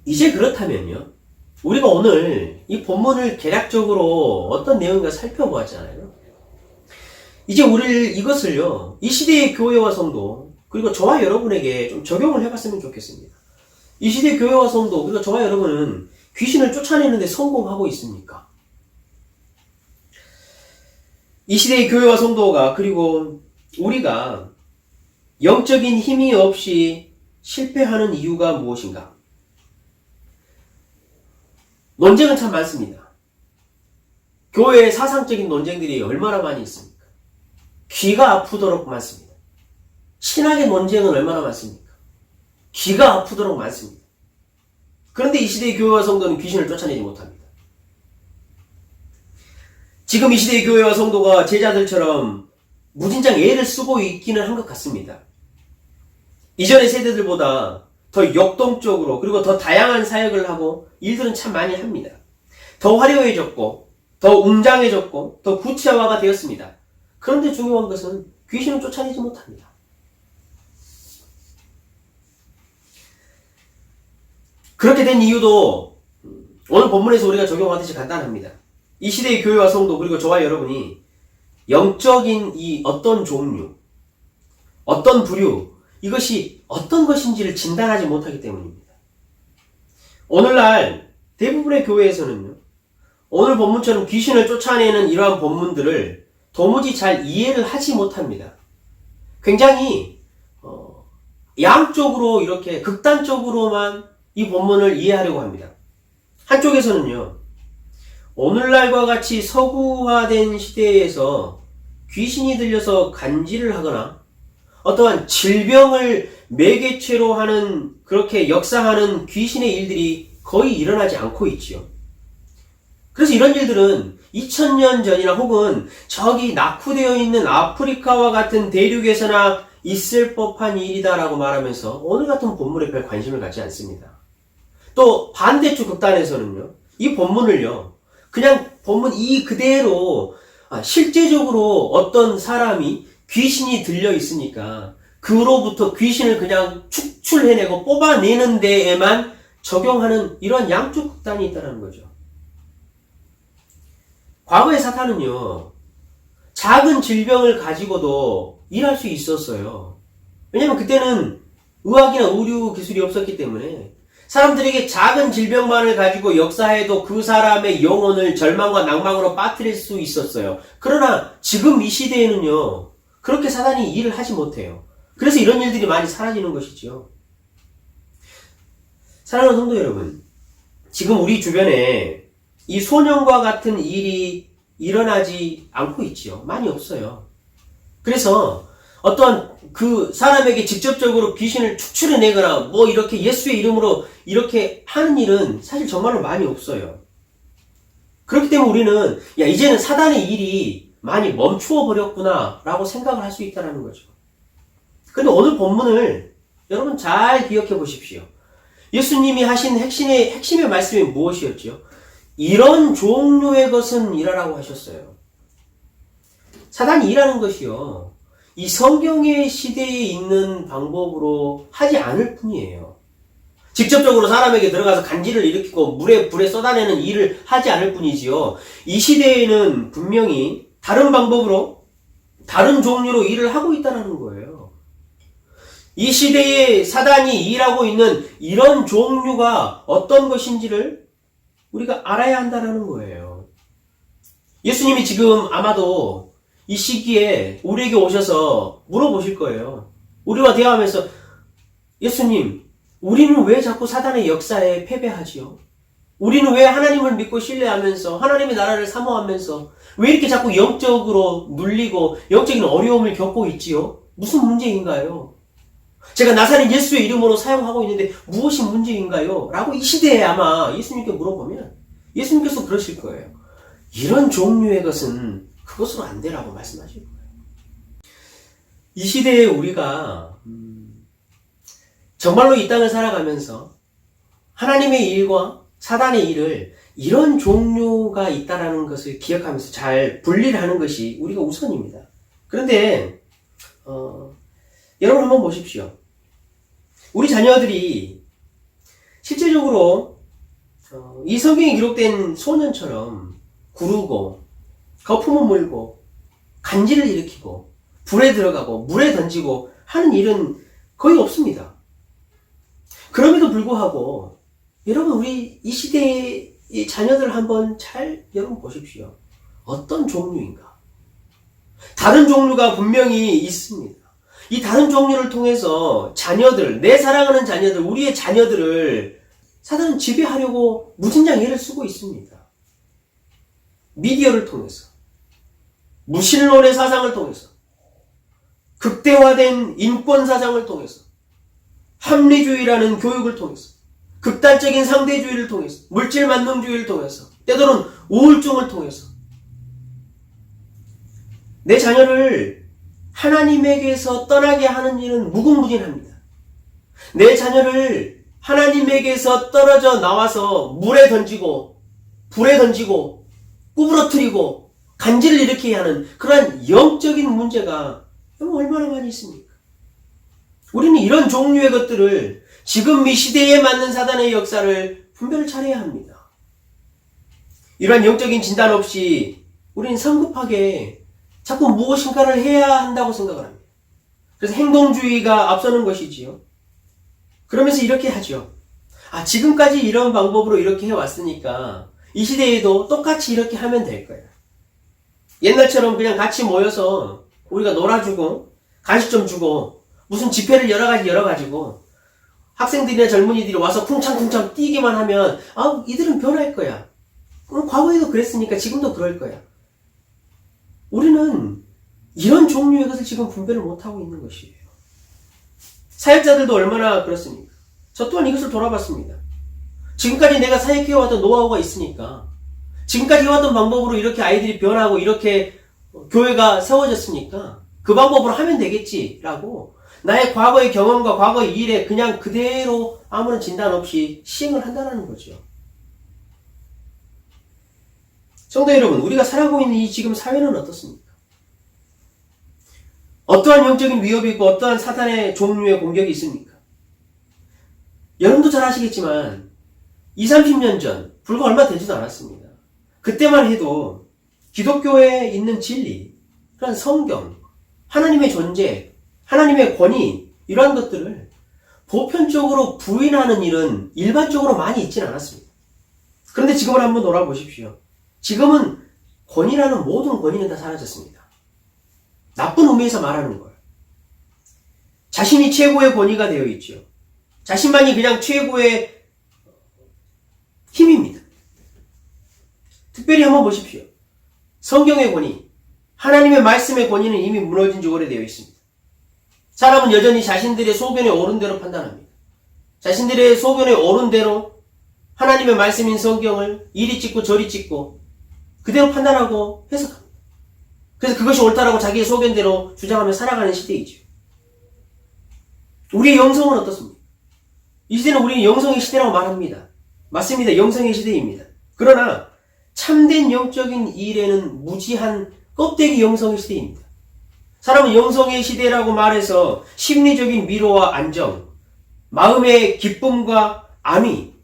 이제 그렇다면요, 우리가 오늘 이 본문을 개략적으로 어떤 내용인가 살펴보았잖아요. 이제 우리 이것을요, 이 시대의 교회와 성도, 그리고 저와 여러분에게 좀 적용을 해봤으면 좋겠습니다. 이 시대의 교회와 성도, 그리고 저와 여러분은 귀신을 쫓아내는데 성공하고 있습니까? 이 시대의 교회와 성도가, 그리고 우리가 영적인 힘이 없이 실패하는 이유가 무엇인가? 논쟁은 참 많습니다. 교회의 사상적인 논쟁들이 얼마나 많이 있습니까? 귀가 아프도록 많습니다. 신학의 논쟁은 얼마나 많습니까? 귀가 아프도록 많습니다. 그런데 이 시대의 교회와 성도는 귀신을 쫓아내지 못합니다. 지금 이 시대의 교회와 성도가 제자들처럼 무진장 애를 쓰고 있기는 한 것 같습니다. 이전의 세대들보다 더 역동적으로 그리고 더 다양한 사역을 하고 일들은 참 많이 합니다. 더 화려해졌고 더 웅장해졌고 더 구체화가 되었습니다. 그런데 중요한 것은 귀신을 쫓아내지 못합니다. 그렇게 된 이유도 오늘 본문에서 우리가 적용하듯이 간단합니다. 이 시대의 교회와 성도 그리고 저와 여러분이 영적인 이 어떤 종류, 어떤 부류, 이것이 어떤 것인지를 진단하지 못하기 때문입니다. 오늘날 대부분의 교회에서는요, 오늘 본문처럼 귀신을 쫓아내는 이러한 본문들을 도무지 잘 이해를 하지 못합니다. 굉장히 양쪽으로 이렇게 극단적으로만 이 본문을 이해하려고 합니다. 한쪽에서는요, 오늘날과 같이 서구화된 시대에서 귀신이 들려서 간질을 하거나 어떠한 질병을 매개체로 하는 그렇게 역사하는 귀신의 일들이 거의 일어나지 않고 있지요. 그래서 이런 일들은 2000년 전이나 혹은 저기 낙후되어 있는 아프리카와 같은 대륙에서나 있을 법한 일이다라고 말하면서 오늘 같은 본문에 별 관심을 갖지 않습니다. 또 반대쪽 극단에서는요, 이 본문을요, 그냥 본문 이 그대로 실제적으로 어떤 사람이 귀신이 들려 있으니까 그로부터 귀신을 그냥 축출해내고 뽑아내는 데에만 적용하는 이런 양쪽 극단이 있다는 거죠. 과거의 사탄은요, 작은 질병을 가지고도 일할 수 있었어요. 왜냐면 그때는 의학이나 의료 기술이 없었기 때문에 사람들에게 작은 질병만을 가지고 역사해도 그 사람의 영혼을 절망과 낭망으로 빠뜨릴 수 있었어요. 그러나 지금 이 시대에는요, 그렇게 사단이 일을 하지 못해요. 그래서 이런 일들이 많이 사라지는 것이지요. 사랑하는 성도 여러분, 지금 우리 주변에 이 소년과 같은 일이 일어나지 않고 있지요. 많이 없어요. 그래서 어떠한 그 사람에게 직접적으로 귀신을 축출해내거나 뭐 이렇게 예수의 이름으로 이렇게 하는 일은 사실 정말로 많이 없어요. 그렇기 때문에 우리는 이제는 사단의 일이 많이 멈추어 버렸구나 라고 생각을 할 수 있다는 거죠. 그런데 오늘 본문을 여러분 잘 기억해 보십시오. 예수님이 하신 핵심의 말씀이 무엇이었죠? 이런 종류의 것은 일하라고 하셨어요. 사단이 일하는 것이요, 이 성경의 시대에 있는 방법으로 하지 않을 뿐이에요. 직접적으로 사람에게 들어가서 간질을 일으키고 불에 쏟아내는 일을 하지 않을 뿐이지요. 이 시대에는 분명히 다른 방법으로 다른 종류로 일을 하고 있다는 거예요. 이 시대에 사단이 일하고 있는 이런 종류가 어떤 것인지를 우리가 알아야 한다는 거예요. 예수님이 지금 아마도 이 시기에 우리에게 오셔서 물어보실 거예요. 우리와 대화하면서, 예수님, 우리는 왜 자꾸 사단의 역사에 패배하지요? 우리는 왜 하나님을 믿고 신뢰하면서 하나님의 나라를 사모하면서 왜 이렇게 자꾸 영적으로 눌리고 영적인 어려움을 겪고 있지요? 무슨 문제인가요? 제가 나사렛 예수의 이름으로 사용하고 있는데 무엇이 문제인가요? 라고 이 시대에 아마 예수님께 물어보면 예수님께서 그러실 거예요. 이런 종류의 것은 그것으로 안 되라고 말씀하실 거예요. 이 시대에 우리가 정말로 이 땅을 살아가면서 하나님의 일과 사단의 일을 이런 종류가 있다는 것을 기억하면서 잘 분리를 하는 것이 우리가 우선입니다. 그런데 여러분 한번 보십시오. 우리 자녀들이 실제적으로 이 성경에 기록된 소년처럼 구르고 거품을 물고 간질을 일으키고 불에 들어가고 물에 던지고 하는 일은 거의 없습니다. 그럼에도 불구하고 여러분 우리 이 시대의 이 자녀들 한번 잘 여러분 보십시오. 어떤 종류인가? 다른 종류가 분명히 있습니다. 이 다른 종류를 통해서 자녀들, 내 사랑하는 자녀들, 우리의 자녀들을 사단은 지배하려고 무진장 애를 쓰고 있습니다. 미디어를 통해서, 무신론의 사상을 통해서, 극대화된 인권 사상을 통해서, 합리주의라는 교육을 통해서, 극단적인 상대주의를 통해서, 물질 만능주의를 통해서, 때로는 우울증을 통해서 내 자녀를 하나님에게서 떠나게 하는 일은 무궁무진합니다. 내 자녀를 하나님에게서 떨어져 나와서 물에 던지고 불에 던지고 구부러뜨리고 간질을 일으키게 하는 그러한 영적인 문제가 얼마나 많이 있습니까? 우리는 이런 종류의 것들을 지금 이 시대에 맞는 사단의 역사를 분별을 잘해야 합니다. 이러한 영적인 진단 없이 우리는 성급하게 자꾸 무엇인가를 해야 한다고 생각을 합니다. 그래서 행동주의가 앞서는 것이지요. 그러면서 이렇게 하죠. 지금까지 이런 방법으로 이렇게 해왔으니까 이 시대에도 똑같이 이렇게 하면 될 거야. 옛날처럼 그냥 같이 모여서 우리가 놀아주고 간식 좀 주고 무슨 집회를 여러 가지 열어가지고 학생들이나 젊은이들이 와서 쿵창쿵창 뛰기만 하면 이들은 변할 거야. 과거에도 그랬으니까 지금도 그럴 거야. 우리는 이런 종류의 것을 지금 분별을 못하고 있는 것이에요. 사역자들도 얼마나 그렇습니까? 저 또한 이것을 돌아봤습니다. 지금까지 내가 사역해왔던 노하우가 있으니까, 지금까지 해왔던 방법으로 이렇게 아이들이 변하고 이렇게 교회가 세워졌으니까 그 방법으로 하면 되겠지라고 나의 과거의 경험과 과거의 일에 그냥 그대로 아무런 진단 없이 시행을 한다는 거죠. 성도 여러분, 우리가 살아가고 있는 이 지금 사회는 어떻습니까? 어떠한 영적인 위협이 있고 어떠한 사탄의 종류의 공격이 있습니까? 여러분도 잘 아시겠지만 20, 30년 전, 불과 얼마 되지도 않았습니다. 그때만 해도 기독교에 있는 진리, 그런 성경, 하나님의 존재, 하나님의 권위, 이러한 것들을 보편적으로 부인하는 일은 일반적으로 많이 있지는 않았습니다. 그런데 지금을 한번 돌아보십시오. 지금은 권위라는 모든 권위는 다 사라졌습니다. 나쁜 의미에서 말하는 거예요. 자신이 최고의 권위가 되어 있죠. 자신만이 그냥 최고의 힘입니다. 특별히 한번 보십시오. 성경의 권위, 하나님의 말씀의 권위는 이미 무너진 지 오래되어 있습니다. 사람은 여전히 자신들의 소견에 옳은 대로 판단합니다. 자신들의 소견에 옳은 대로 하나님의 말씀인 성경을 이리 찍고 저리 찍고 그대로 판단하고 해석합니다. 그래서 그것이 옳다라고 자기의 소견대로 주장하며 살아가는 시대이죠. 우리의 영성은 어떻습니까? 이 시대는 우리는 영성의 시대라고 말합니다. 맞습니다. 영성의 시대입니다. 그러나 참된 영적인 일에는 무지한 껍데기 영성의 시대입니다. 사람은 영성의 시대라고 말해서 심리적인 위로와 안정, 마음의 기쁨과 안위,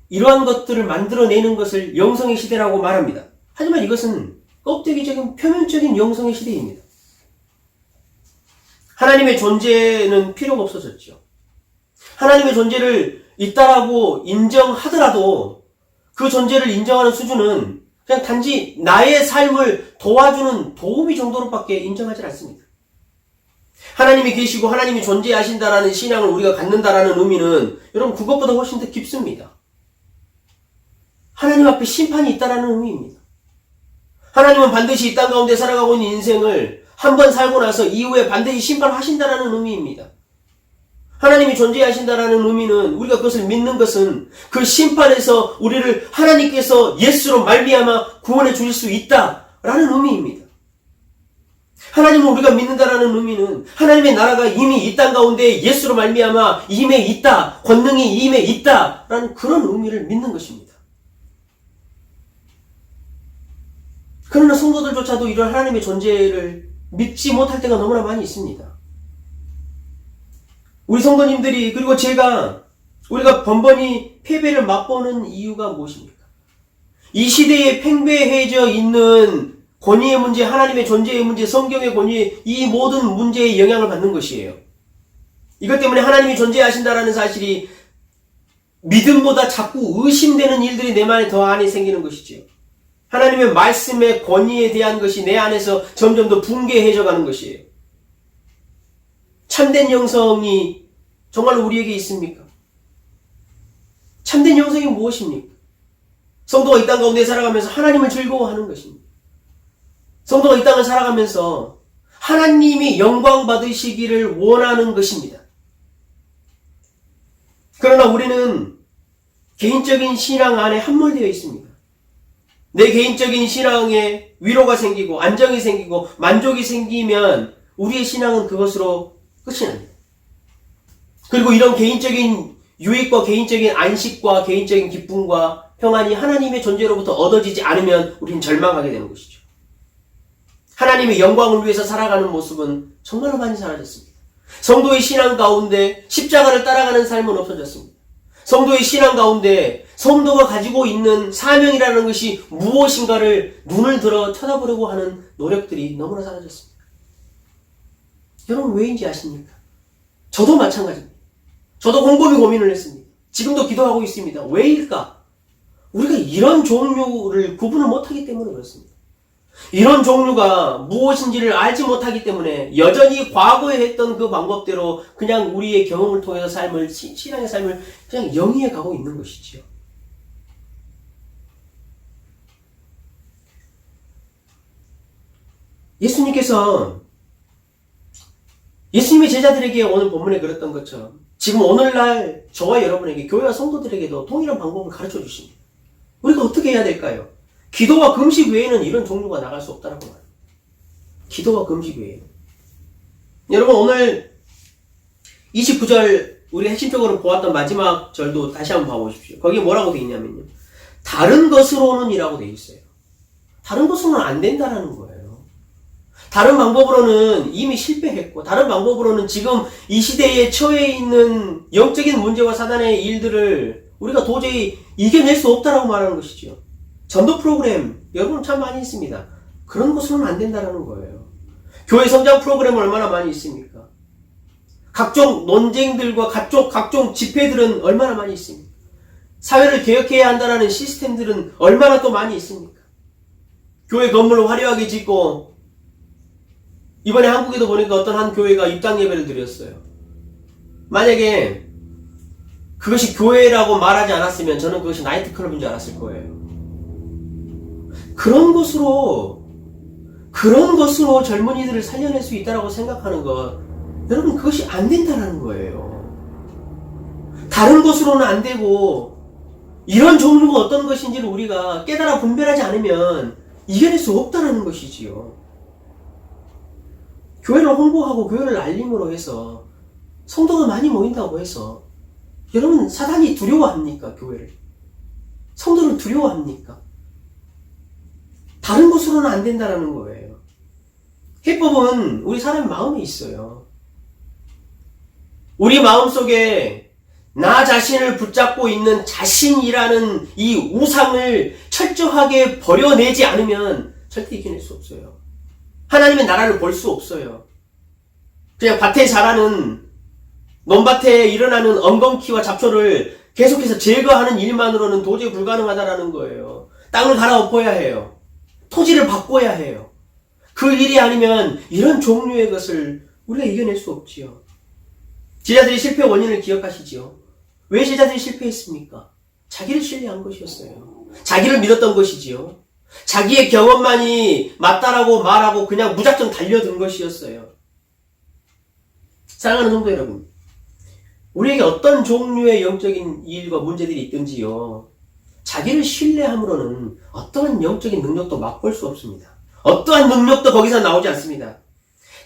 이러한 것들을 만들어내는 것을 영성의 시대라고 말합니다. 하지만 이것은 껍데기적인 표면적인 영성의 시대입니다. 하나님의 존재는 필요가 없어졌죠. 하나님의 존재를 있다라고 인정하더라도 그 존재를 인정하는 수준은 그냥 단지 나의 삶을 도와주는 도우미 정도로밖에 인정하지 않습니다. 하나님이 계시고 하나님이 존재하신다라는 신앙을 우리가 갖는다라는 의미는 여러분 그것보다 훨씬 더 깊습니다. 하나님 앞에 심판이 있다라는 의미입니다. 하나님은 반드시 이 땅 가운데 살아가고 있는 인생을 한 번 살고 나서 이후에 반드시 심판하신다라는 의미입니다. 하나님이 존재하신다라는 의미는 우리가 그것을 믿는 것은 그 심판에서 우리를 하나님께서 예수로 말미암아 구원해 주실 수 있다라는 의미입니다. 하나님을 우리가 믿는다라는 의미는 하나님의 나라가 이미 이 땅 가운데 예수로 말미암아 임해 있다, 권능이 임해 있다라는 그런 의미를 믿는 것입니다. 그러나 성도들조차도 이런 하나님의 존재를 믿지 못할 때가 너무나 많이 있습니다. 우리 성도님들이 그리고 우리가 번번이 패배를 맛보는 이유가 무엇입니까? 이 시대에 팽배해져 있는 권위의 문제, 하나님의 존재의 문제, 성경의 권위, 이 모든 문제에 영향을 받는 것이에요. 이것 때문에 하나님이 존재하신다라는 사실이 믿음보다 자꾸 의심되는 일들이 내 안에 생기는 것이지요. 하나님의 말씀의 권위에 대한 것이 내 안에서 점점 더 붕괴해져 가는 것이에요. 참된 영성이 정말로 우리에게 있습니까? 참된 영성이 무엇입니까? 성도가 이 땅 가운데 살아가면서 하나님을 즐거워하는 것입니다. 성도가 이 땅을 살아가면서 하나님이 영광 받으시기를 원하는 것입니다. 그러나 우리는 개인적인 신앙 안에 함몰되어 있습니다. 내 개인적인 신앙에 위로가 생기고 안정이 생기고 만족이 생기면 우리의 신앙은 그것으로 끝이 납니다. 그리고 이런 개인적인 유익과 개인적인 안식과 개인적인 기쁨과 평안이 하나님의 존재로부터 얻어지지 않으면 우리는 절망하게 되는 것이죠. 하나님의 영광을 위해서 살아가는 모습은 정말로 많이 사라졌습니다. 성도의 신앙 가운데 십자가를 따라가는 삶은 없어졌습니다. 성도의 신앙 가운데 성도가 가지고 있는 사명이라는 것이 무엇인가를 눈을 들어 쳐다보려고 하는 노력들이 너무나 사라졌습니다. 여러분 왜인지 아십니까? 저도 마찬가지입니다. 저도 곰곰이 고민을 했습니다. 지금도 기도하고 있습니다. 왜일까? 우리가 이런 종류를 구분을 못하기 때문에 그렇습니다. 이런 종류가 무엇인지를 알지 못하기 때문에 여전히 과거에 했던 그 방법대로 그냥 우리의 경험을 통해서 신앙의 삶을 그냥 영위해 가고 있는 것이지요. 예수님의 제자들에게 오늘 본문에 그랬던 것처럼 지금 오늘날 저와 여러분에게 교회와 성도들에게도 동일한 방법을 가르쳐 주십니다. 우리가 어떻게 해야 될까요? 기도와 금식 외에는 이런 종류가 나갈 수 없다라고 말합니다. 기도와 금식 외에는. 여러분 오늘 29절 우리 핵심적으로 보았던 마지막 절도 다시 한번 봐보십시오. 거기에 뭐라고 되어 있냐면요. 다른 것으로는 이라고 되어 있어요. 다른 것으로는 안 된다라는 거예요. 다른 방법으로는 이미 실패했고 다른 방법으로는 지금 이 시대에 처해 있는 영적인 문제와 사단의 일들을 우리가 도저히 이겨낼 수 없다라고 말하는 것이죠. 전도 프로그램 여러분 참 많이 있습니다. 그런 것으로는 안 된다라는 거예요. 교회 성장 프로그램 얼마나 많이 있습니까? 각종 논쟁들과 각종 집회들은 얼마나 많이 있습니까? 사회를 개혁해야 한다는 시스템들은 얼마나 또 많이 있습니까? 교회 건물을 화려하게 짓고 이번에 한국에도 보니까 어떤 한 교회가 입당 예배를 드렸어요. 만약에 그것이 교회라고 말하지 않았으면 저는 그것이 나이트클럽인 줄 알았을 거예요. 그런 것으로 젊은이들을 살려낼 수 있다고 생각하는 것, 여러분 그것이 안 된다는 거예요. 다른 것으로는 안 되고 이런 종류가 어떤 것인지를 우리가 깨달아 분별하지 않으면 이겨낼 수 없다는 것이지요. 교회를 홍보하고 교회를 알림으로 해서 성도가 많이 모인다고 해서 여러분 사단이 두려워합니까? 교회를. 성도를 두려워합니까? 다른 것으로는 안 된다는 거예요. 해법은 우리 사람의 마음에 있어요. 우리 마음속에 나 자신을 붙잡고 있는 자신이라는 이 우상을 철저하게 버려내지 않으면 절대 이겨낼 수 없어요. 하나님의 나라를 볼 수 없어요. 그냥 밭에 자라는 논밭에 일어나는 엉겅퀴와 잡초를 계속해서 제거하는 일만으로는 도저히 불가능하다라는 거예요. 땅을 갈아엎어야 해요. 토지를 바꿔야 해요. 그 일이 아니면 이런 종류의 것을 우리가 이겨낼 수 없지요. 제자들이 실패 원인을 기억하시지요. 왜 제자들이 실패했습니까? 자기를 신뢰한 것이었어요. 자기를 믿었던 것이지요. 자기의 경험만이 맞다라고 말하고 그냥 무작정 달려든 것이었어요. 사랑하는 성도 여러분, 우리에게 어떤 종류의 영적인 일과 문제들이 있든지요, 자기를 신뢰함으로는 어떠한 영적인 능력도 맛볼 수 없습니다. 어떠한 능력도 거기서 나오지 않습니다.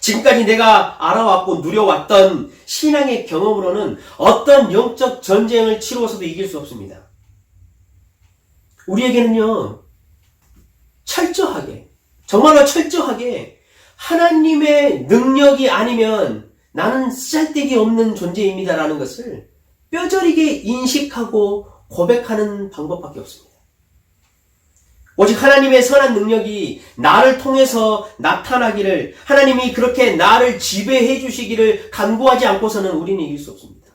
지금까지 내가 알아왔고 누려왔던 신앙의 경험으로는 어떤 영적 전쟁을 치루어서도 이길 수 없습니다. 우리에게는요, 철저하게, 정말로 철저하게 하나님의 능력이 아니면 나는 쓰잘데기 없는 존재입니다라는 것을 뼈저리게 인식하고 고백하는 방법밖에 없습니다. 오직 하나님의 선한 능력이 나를 통해서 나타나기를, 하나님이 그렇게 나를 지배해 주시기를 간구하지 않고서는 우리는 이길 수 없습니다.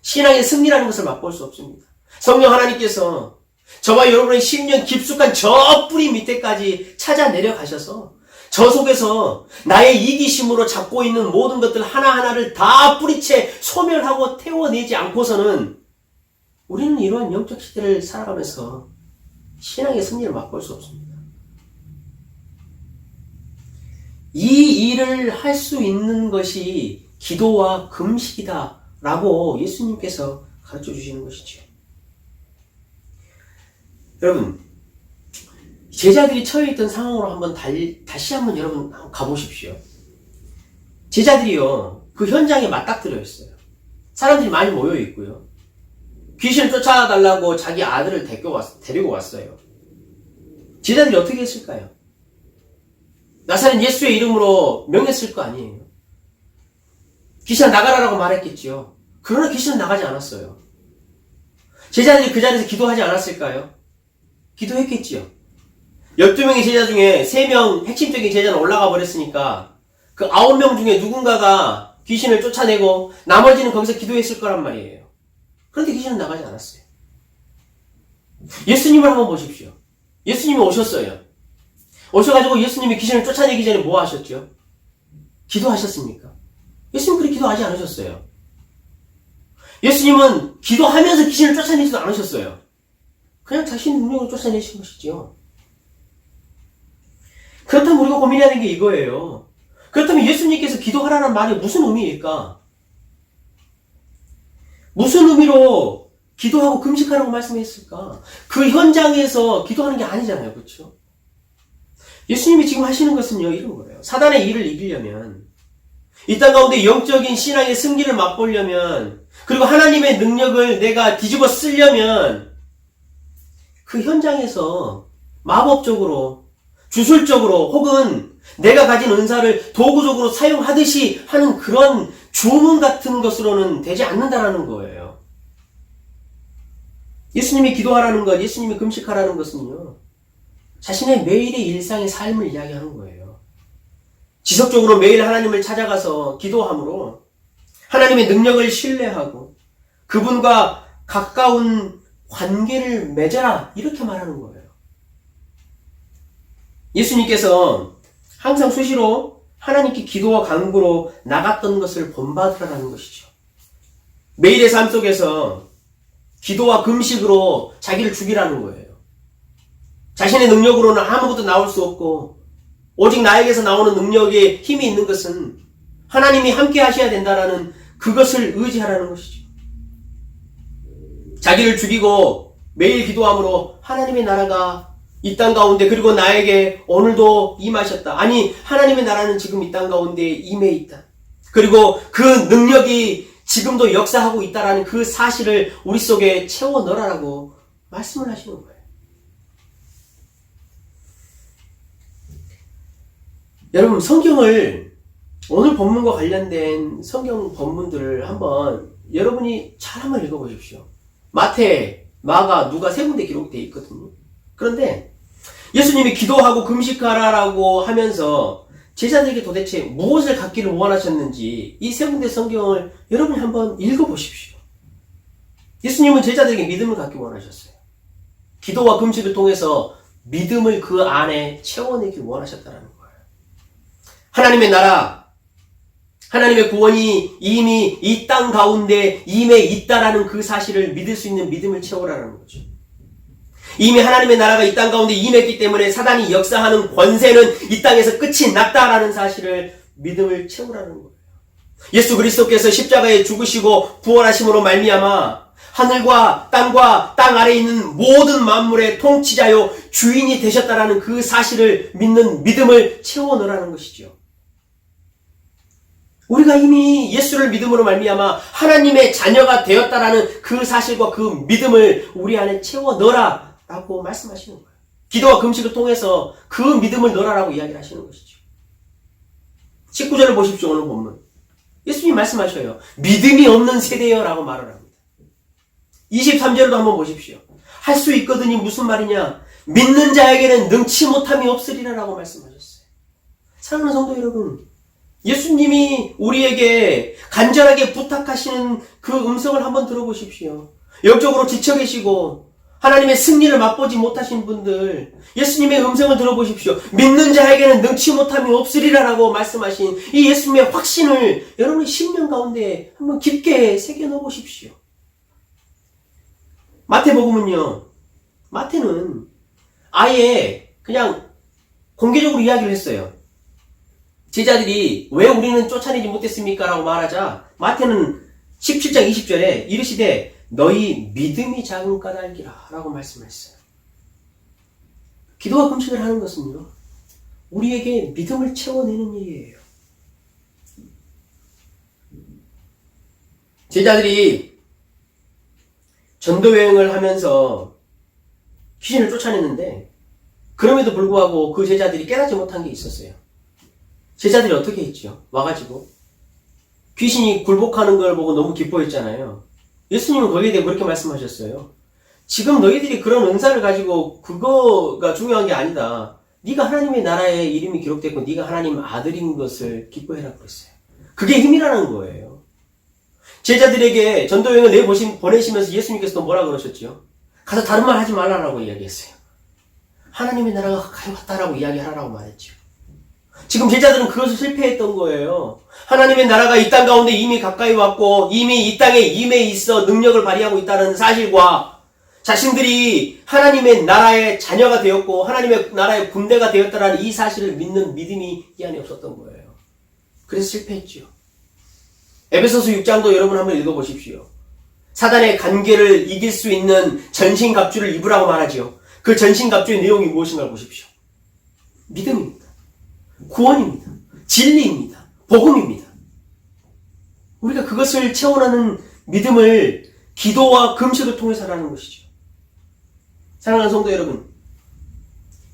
신앙의 승리라는 것을 맛볼 수 없습니다. 성령 하나님께서 저와 여러분의 심령 깊숙한 저 뿌리 밑에까지 찾아 내려가셔서 저 속에서 나의 이기심으로 잡고 있는 모든 것들 하나하나를 다 뿌리채 소멸하고 태워내지 않고서는 우리는 이러한 영적 시대를 살아가면서 신앙의 승리를 맛볼 수 없습니다. 이 일을 할 수 있는 것이 기도와 금식이다 라고 예수님께서 가르쳐 주시는 것이죠. 여러분, 제자들이 처해 있던 상황으로 한번 다시 한번 여러분 가보십시오. 제자들이요, 그 현장에 맞닥뜨려 있어요. 사람들이 많이 모여 있고요. 귀신을 쫓아달라고 자기 아들을 데리고 왔어요. 제자들이 어떻게 했을까요? 나사렛 예수의 이름으로 명했을 거 아니에요. 귀신아 나가라라고 말했겠지요. 그러나 귀신은 나가지 않았어요. 제자들이 그 자리에서 기도하지 않았을까요? 기도했겠지요. 12명의 제자 중에 3명 핵심적인 제자는 올라가 버렸으니까 그 9명 중에 누군가가 귀신을 쫓아내고 나머지는 거기서 기도했을 거란 말이에요. 그런데 귀신은 나가지 않았어요. 예수님을 한번 보십시오. 예수님이 오셨어요. 오셔가지고 예수님이 귀신을 쫓아내기 전에 뭐 하셨죠? 기도하셨습니까? 예수님 그렇게 기도하지 않으셨어요. 예수님은 기도하면서 귀신을 쫓아내지도 않으셨어요. 그냥 자신의 능력으로 쫓아내신 것이죠. 그렇다면 우리가 고민해야 되는 게 이거예요. 그렇다면 예수님께서 기도하라는 말이 무슨 의미일까? 무슨 의미로 기도하고 금식하라고 말씀했을까? 그 현장에서 기도하는 게 아니잖아요. 그렇죠? 예수님이 지금 하시는 것은요, 이런 거예요. 사단의 일을 이기려면, 이 땅 가운데 영적인 신앙의 승리를 맛보려면, 그리고 하나님의 능력을 내가 뒤집어 쓰려면, 그 현장에서 마법적으로, 주술적으로, 혹은 내가 가진 은사를 도구적으로 사용하듯이 하는 그런 주문 같은 것으로는 되지 않는다라는 거예요. 예수님이 기도하라는 것, 예수님이 금식하라는 것은요, 자신의 매일의 일상의 삶을 이야기하는 거예요. 지속적으로 매일 하나님을 찾아가서 기도함으로 하나님의 능력을 신뢰하고 그분과 가까운 관계를 맺어라, 이렇게 말하는 거예요. 예수님께서 항상 수시로 하나님께 기도와 간구로 나갔던 것을 본받으라는 것이죠. 매일의 삶 속에서 기도와 금식으로 자기를 죽이라는 거예요. 자신의 능력으로는 아무것도 나올 수 없고 오직 나에게서 나오는 능력에 힘이 있는 것은 하나님이 함께 하셔야 된다라는 그것을 의지하라는 것이죠. 자기를 죽이고 매일 기도함으로 하나님의 나라가 이 땅 가운데 그리고 나에게 오늘도 임하셨다. 아니, 하나님의 나라는 지금 이 땅 가운데 임해 있다. 그리고 그 능력이 지금도 역사하고 있다라는 그 사실을 우리 속에 채워 넣으라고 말씀을 하시는 거예요. 여러분, 성경을 오늘 본문과 관련된 성경 본문들을 한번 여러분이 잘 한번 읽어보십시오. 마태, 마가, 누가 3군데 기록이 되어 있거든요. 그런데 예수님이 기도하고 금식하라라고 하면서 제자들에게 도대체 무엇을 갖기를 원하셨는지 이 3군데 성경을 여러분이 한번 읽어보십시오. 예수님은 제자들에게 믿음을 갖기 원하셨어요. 기도와 금식을 통해서 믿음을 그 안에 채워내기 원하셨다는 거예요. 하나님의 나라, 하나님의 구원이 이미 이 땅 가운데 임해 있다라는 그 사실을 믿을 수 있는 믿음을 채우라는 거죠. 이미 하나님의 나라가 이 땅 가운데 임했기 때문에 사단이 역사하는 권세는 이 땅에서 끝이 났다라는 사실을 믿음을 채우라는 거예요. 예수 그리스도께서 십자가에 죽으시고 부활하심으로 말미암아 하늘과 땅 아래에 있는 모든 만물의 통치자요 주인이 되셨다라는 그 사실을 믿는 믿음을 채워 넣으라는 것이죠. 우리가 이미 예수를 믿음으로 말미암아 하나님의 자녀가 되었다라는 그 사실과 그 믿음을 우리 안에 채워 넣으라라고 말씀하시는 거예요. 기도와 금식을 통해서 그 믿음을 넣으라라고 이야기를 하시는 것이죠. 19절을 보십시오. 오늘 본문. 예수님이 말씀하셔요. 믿음이 없는 세대여라고 말을 합니다. 23절도 한번 보십시오. 할 수 있거든이 무슨 말이냐? 믿는 자에게는 능치 못함이 없으리라라고 말씀하셨어요. 사랑하는 성도 여러분, 예수님이 우리에게 간절하게 부탁하시는 그 음성을 한번 들어보십시오. 영적으로 지쳐 계시고 하나님의 승리를 맛보지 못하신 분들, 예수님의 음성을 들어보십시오. 믿는 자에게는 능치 못함이 없으리라라고 말씀하신 이 예수님의 확신을 여러분의 심령 가운데 한번 깊게 새겨 넣어보십시오. 마태복음은요, 마태는 아예 그냥 공개적으로 이야기를 했어요. 제자들이 왜 우리는 쫓아내지 못했습니까? 라고 말하자 마태는 17장 20절에 이르시되 너희 믿음이 작은 까닭이라 라고 말씀했어요. 기도와 금식을 하는 것은요, 우리에게 믿음을 채워내는 일이에요. 제자들이 전도 여행을 하면서 귀신을 쫓아냈는데 그럼에도 불구하고 그 제자들이 깨닫지 못한 게 있었어요. 제자들이 어떻게 했죠? 와가지고 귀신이 굴복하는 걸 보고 너무 기뻐했잖아요. 예수님은 거기에 대해 그렇게 말씀하셨어요. 지금 너희들이 그런 은사를 가지고 그거가 중요한 게 아니다. 네가 하나님의 나라에 이름이 기록됐고 네가 하나님 아들인 것을 기뻐해라 그랬어요. 그게 힘이라는 거예요. 제자들에게 전도여행을 보내시면서 예수님께서도 뭐라 그러셨죠? 가서 다른 말 하지 말라라고 이야기했어요. 하나님의 나라가 가까이 왔다라고 이야기하라고 말했죠. 지금 제자들은 그것을 실패했던 거예요. 하나님의 나라가 이 땅 가운데 이미 가까이 왔고 이미 이 땅에 임해 있어 능력을 발휘하고 있다는 사실과 자신들이 하나님의 나라의 자녀가 되었고 하나님의 나라의 군대가 되었다는 이 사실을 믿는 믿음이 이 안에 없었던 거예요. 그래서 실패했죠. 에베소서 6장도 여러분 한번 읽어보십시오. 사단의 관계를 이길 수 있는 전신갑주를 입으라고 말하지요. 그 전신갑주의 내용이 무엇인가 보십시오. 믿음입니다. 구원입니다. 진리입니다. 복음입니다. 우리가 그것을 채워나는 믿음을 기도와 금식을 통해서 하라는 것이죠. 사랑하는 성도 여러분,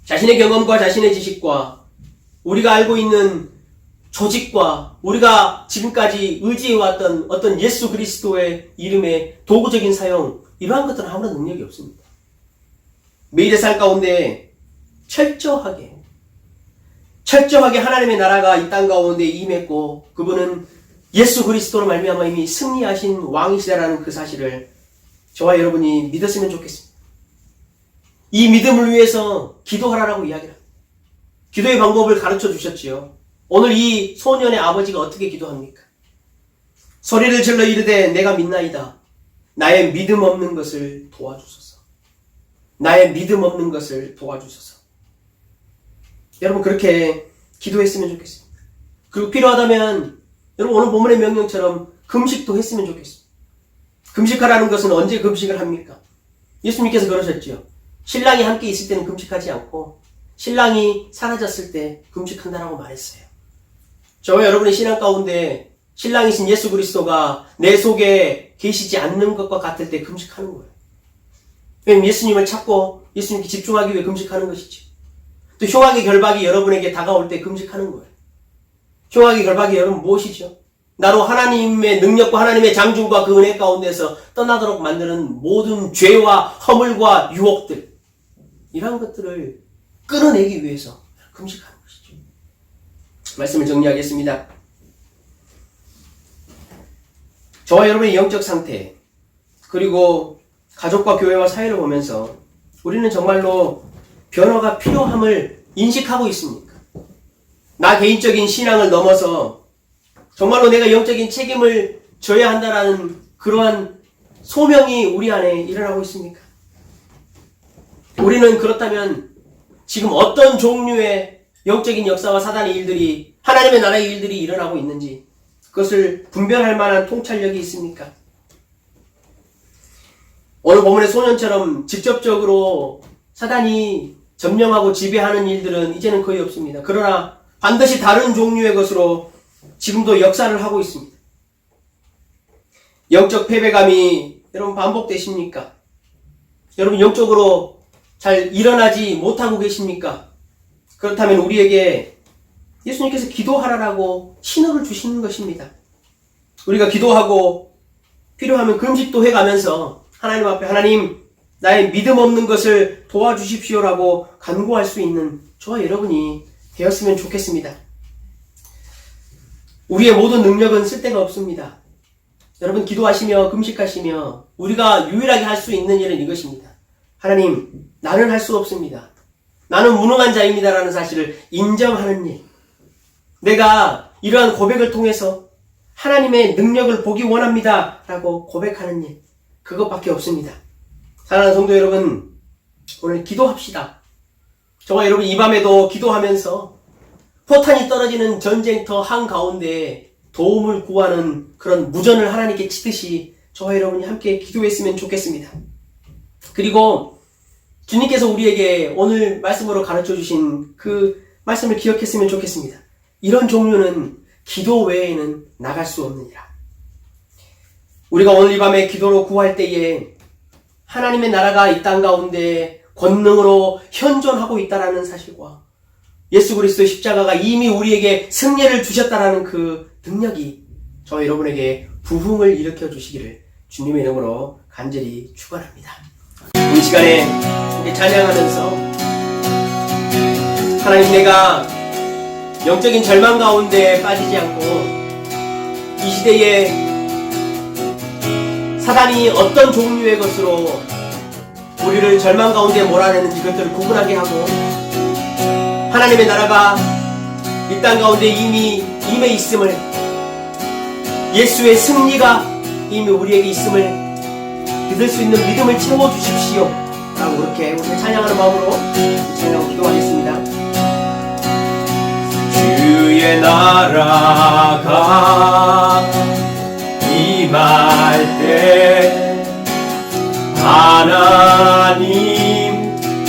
자신의 경험과 자신의 지식과 우리가 알고 있는 조직과 우리가 지금까지 의지해왔던 어떤 예수 그리스도의 이름의 도구적인 사용, 이러한 것들은 아무런 능력이 없습니다. 매일의 삶 가운데 철저하게 하나님의 나라가 이 땅 가운데 임했고 그분은 예수 그리스도로 말미암아 이미 승리하신 왕이시다라는 그 사실을 저와 여러분이 믿었으면 좋겠습니다. 이 믿음을 위해서 기도하라라고 이야기합니다. 기도의 방법을 가르쳐 주셨지요. 오늘 이 소년의 아버지가 어떻게 기도합니까? 소리를 질러 이르되 내가 믿나이다. 나의 믿음 없는 것을 도와주소서. 나의 믿음 없는 것을 도와주소서. 여러분 그렇게 기도했으면 좋겠습니다. 그리고 필요하다면 여러분 오늘 본문의 명령처럼 금식도 했으면 좋겠습니다. 금식하라는 것은 언제 금식을 합니까? 예수님께서 그러셨죠. 신랑이 함께 있을 때는 금식하지 않고 신랑이 사라졌을 때 금식한다라고 말했어요. 저와 여러분의 신앙 가운데 신랑이신 예수 그리스도가 내 속에 계시지 않는 것과 같을 때 금식하는 거예요. 왜냐면 예수님을 찾고 예수님께 집중하기 위해 금식하는 것이죠. 또 흉악의 결박이 여러분에게 다가올 때 금식하는 거예요. 흉악의 결박이 여러분 무엇이죠? 나로 하나님의 능력과 하나님의 장중과 그 은혜 가운데서 떠나도록 만드는 모든 죄와 허물과 유혹들, 이러한 것들을 끊어내기 위해서 금식하는 것이죠. 말씀을 정리하겠습니다. 저와 여러분의 영적 상태, 그리고 가족과 교회와 사회를 보면서 우리는 정말로 변화가 필요함을 인식하고 있습니까? 나 개인적인 신앙을 넘어서 정말로 내가 영적인 책임을 져야 한다라는 그러한 소명이 우리 안에 일어나고 있습니까? 우리는 그렇다면 지금 어떤 종류의 영적인 역사와 사단의 일들이, 하나님의 나라의 일들이 일어나고 있는지 그것을 분별할 만한 통찰력이 있습니까? 오늘 본문의 소년처럼 직접적으로 사단이 점령하고 지배하는 일들은 이제는 거의 없습니다. 그러나 반드시 다른 종류의 것으로 지금도 역사를 하고 있습니다. 영적 패배감이 여러분 반복되십니까? 여러분 영적으로 잘 일어나지 못하고 계십니까? 그렇다면 우리에게 예수님께서 기도하라라고 신호를 주시는 것입니다. 우리가 기도하고 필요하면 금식도 해가면서 하나님 앞에 하나님 나의 믿음 없는 것을 도와주십시오라고 간구할 수 있는 저와 여러분이 되었으면 좋겠습니다. 우리의 모든 능력은 쓸데가 없습니다. 여러분 기도하시며 금식하시며 우리가 유일하게 할 수 있는 일은 이것입니다. 하나님, 나는 할 수 없습니다. 나는 무능한 자입니다라는 사실을 인정하는 일. 내가 이러한 고백을 통해서 하나님의 능력을 보기 원합니다라고 고백하는 일. 그것밖에 없습니다. 사랑하는 성도 여러분, 오늘 기도합시다. 저와 여러분 이 밤에도 기도하면서 포탄이 떨어지는 전쟁터 한가운데 도움을 구하는 그런 무전을 하나님께 치듯이 저와 여러분이 함께 기도했으면 좋겠습니다. 그리고 주님께서 우리에게 오늘 말씀으로 가르쳐 주신 그 말씀을 기억했으면 좋겠습니다. 이런 종류는 기도 외에는 나갈 수 없느니라. 우리가 오늘 이 밤에 기도로 구할 때에 하나님의 나라가 이 땅 가운데 권능으로 현존하고 있다라는 사실과 예수 그리스도의 십자가가 이미 우리에게 승리를 주셨다라는 그 능력이 저와 여러분에게 부흥을 일으켜 주시기를 주님의 이름으로 간절히 축원합니다. 이 시간에 함께 찬양하면서 하나님, 내가 영적인 절망 가운데 빠지지 않고 이 시대에 사단이 어떤 종류의 것으로 우리를 절망 가운데 몰아내는지 그것들을 구분하게 하고 하나님의 나라가 이 땅 가운데 이미 임해 있음을, 예수의 승리가 이미 우리에게 있음을 믿을 수 있는 믿음을 채워주십시오 라고 그렇게 오늘 찬양하는 마음으로 찬양하고 기도하겠습니다. 주의 나라가 임할 때 하나님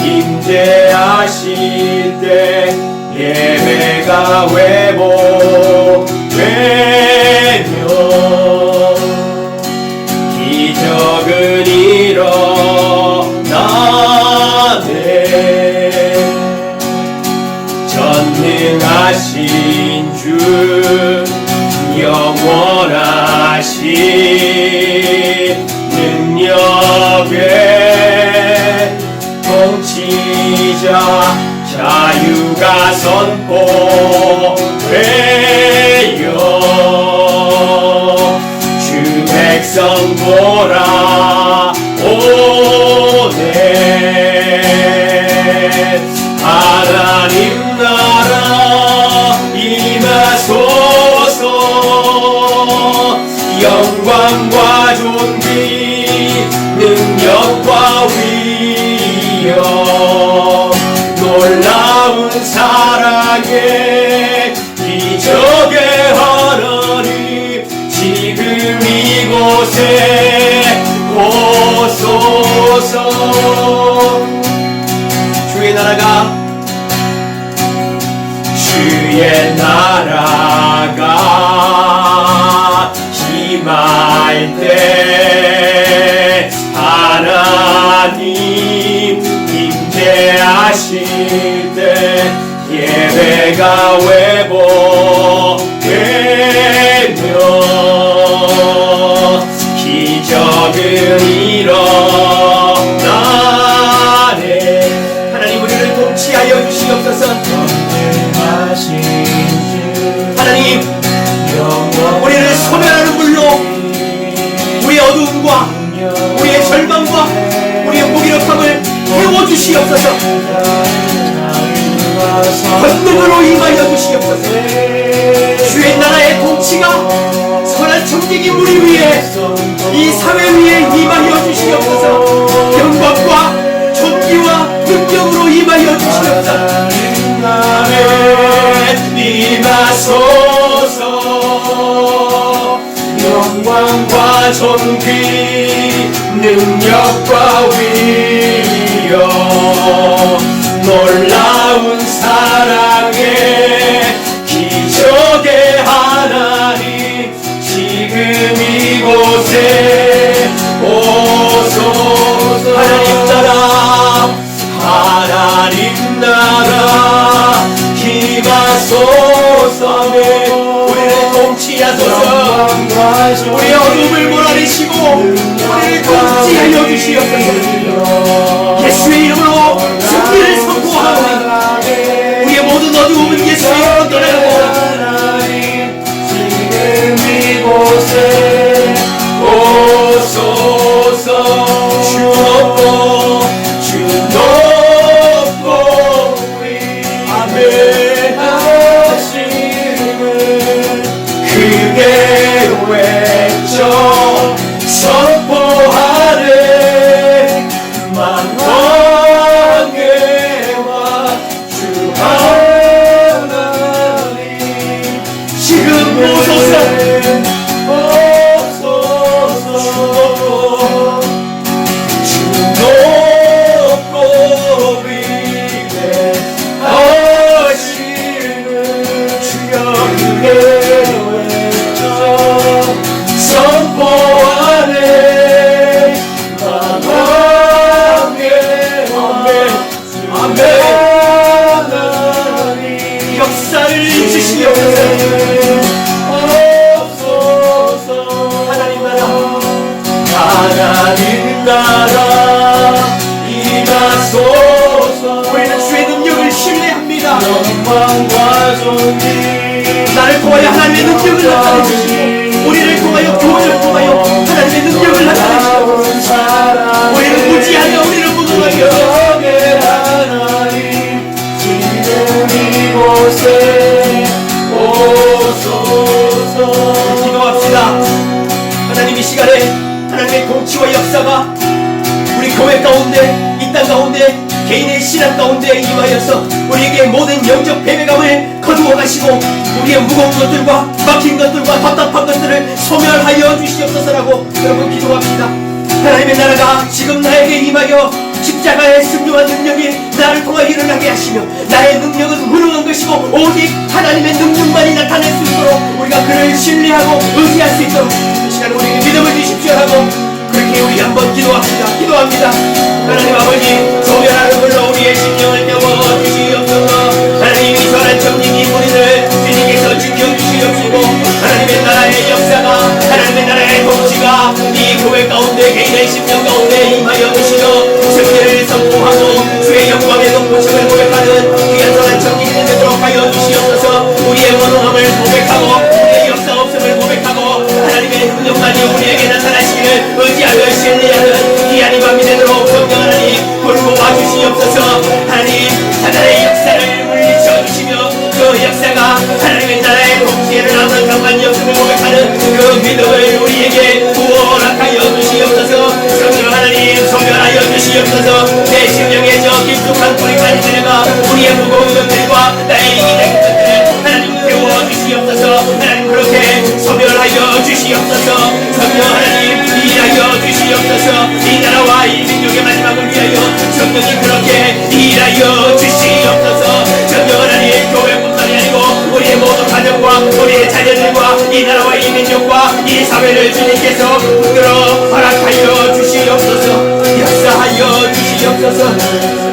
임재하실 때 예배가 회복되며 기적은 일어나네. 전능하신 주 영원하신 능력의 통치자 자유가 선포되어 주 백성 돌아오네. 하나님 나라 임하소서. 영광과 존귀 능력과 위엄 놀라운 사랑의 기적의 하나님 지금 이곳에 오소서. 주의 나라가 임할 때 하나님 임재하실 때 예배가 회복되며 기적은 일어나네. 하나님, 우리를 통치하여 주시옵소서. 하나님, 우리를 소멸하는 불로 우리의 어두움과 우리의 절망과 우리의 무기력함을 태워주시옵소서. 권능으로 임하여 주시옵소서. 주의 나라의 통치가 선한 청지기 우리 위에 이 사회 위에 임하여 주시옵소서. 영광과 존귀와 능력으로 임하여 주시옵소서. 임하소서. 영광과 존귀 능력과 위엄 놀라운 사랑의 기적의 하나님 지금 이곳에 오소서. 하나님 나라, 하나님 나라 임하소서. 우리를 통치하소서. 우리의 어둠을 몰아내시고 우리를 통치하여 주시옵소서. 예수의 이름으로 승리를 선포하오니 우리의 모든 어두움은 예수의 이름으로 떠나고 지금 이곳에 오소서. 주 높고 아멘하심을 크게 외쳐 선포하네. 우리를 나타내 주시고 우리를 통하여 교회를 통하여 하나님의 능력을 나타내 주시고 우리는 무지하며 우리는 무능하며 하나님 지금 이곳에 오소서. 기도합시다. 하나님 이 시간에 하나님의 통치와 역사가 우리 교회 가운데 이 땅 가운데 개인의 신앙 가운데 임하여서 우리에게 모든 영적 패배감을 거두어 가시고 우리의 무거운 것들과 막힌 것들과 답답한 것들을 소멸하여 주시옵소서라고 여러분 기도합시다. 하나님의 나라가 지금 나에게 임하여 십자가의 승리와 능력이 나를 통하여 일어나게 하시며 나의 능력은 무능한 것이고 오직 하나님의 능력만이 나타낼 수 있도록 우리가 그를 신뢰하고 의지할 수 있도록 이 시간에 우리에게 믿음을 주십시오 하고 그렇게 우리 한번 기도합니다. 하나님 아버지 소멸하는 걸로 우리의 심령을 깨워 주시옵소서. 하나님 이 선한 정직이 우리를 주님께서 지켜주시옵시고 하나님의 나라의 역사가 하나님의 나라의 통치가 이 교회 가운데 개인의 심령 가운데 임하여 주시며 승리를 선포하고 주의 영광의 높으심을 고백하는 귀한 선한 정직이 되도록 하여 주시옵소서. 우리의 무능함을 고백하고 우리의 역사 없음을 고백하고 하나님의 능력만이 우리에게 나타나시기를 의지하며 신뢰하는 귀한 이 밤이 되도록 성령 하나님 돌고 와주시옵소서. 하나님 사단의 역사를 물리쳐 주시며 그 역사가 하나님의 나라의 통치에는 아무런 상관이 없음을 고백하는 그 믿음을 우리에게 부어락하여 주시옵소서. 성령 하나님 소멸하여 주시옵소서. 내 심령에 저 깊숙한 뿌리까지 들어가 우리의 무거운 것들과 나의 이기적인 것들을 하나님 배워 주시옵소서. 하나님 그렇게 소멸하여 주시옵소서. 성령 하나님 일하여 주시옵소서. 이 나라와 이 민족의 마지막을 위하여 성령이 그렇게 일하여 주시옵소서. 성령 하나님 교회뿐만이 아니고 우리의 모든 가정과 우리의 자녀들과 이 나라와 이 민족과 이 사회를 주님께서 붙들어 허락하여 주시옵소서. 역사하여 주시옵소서.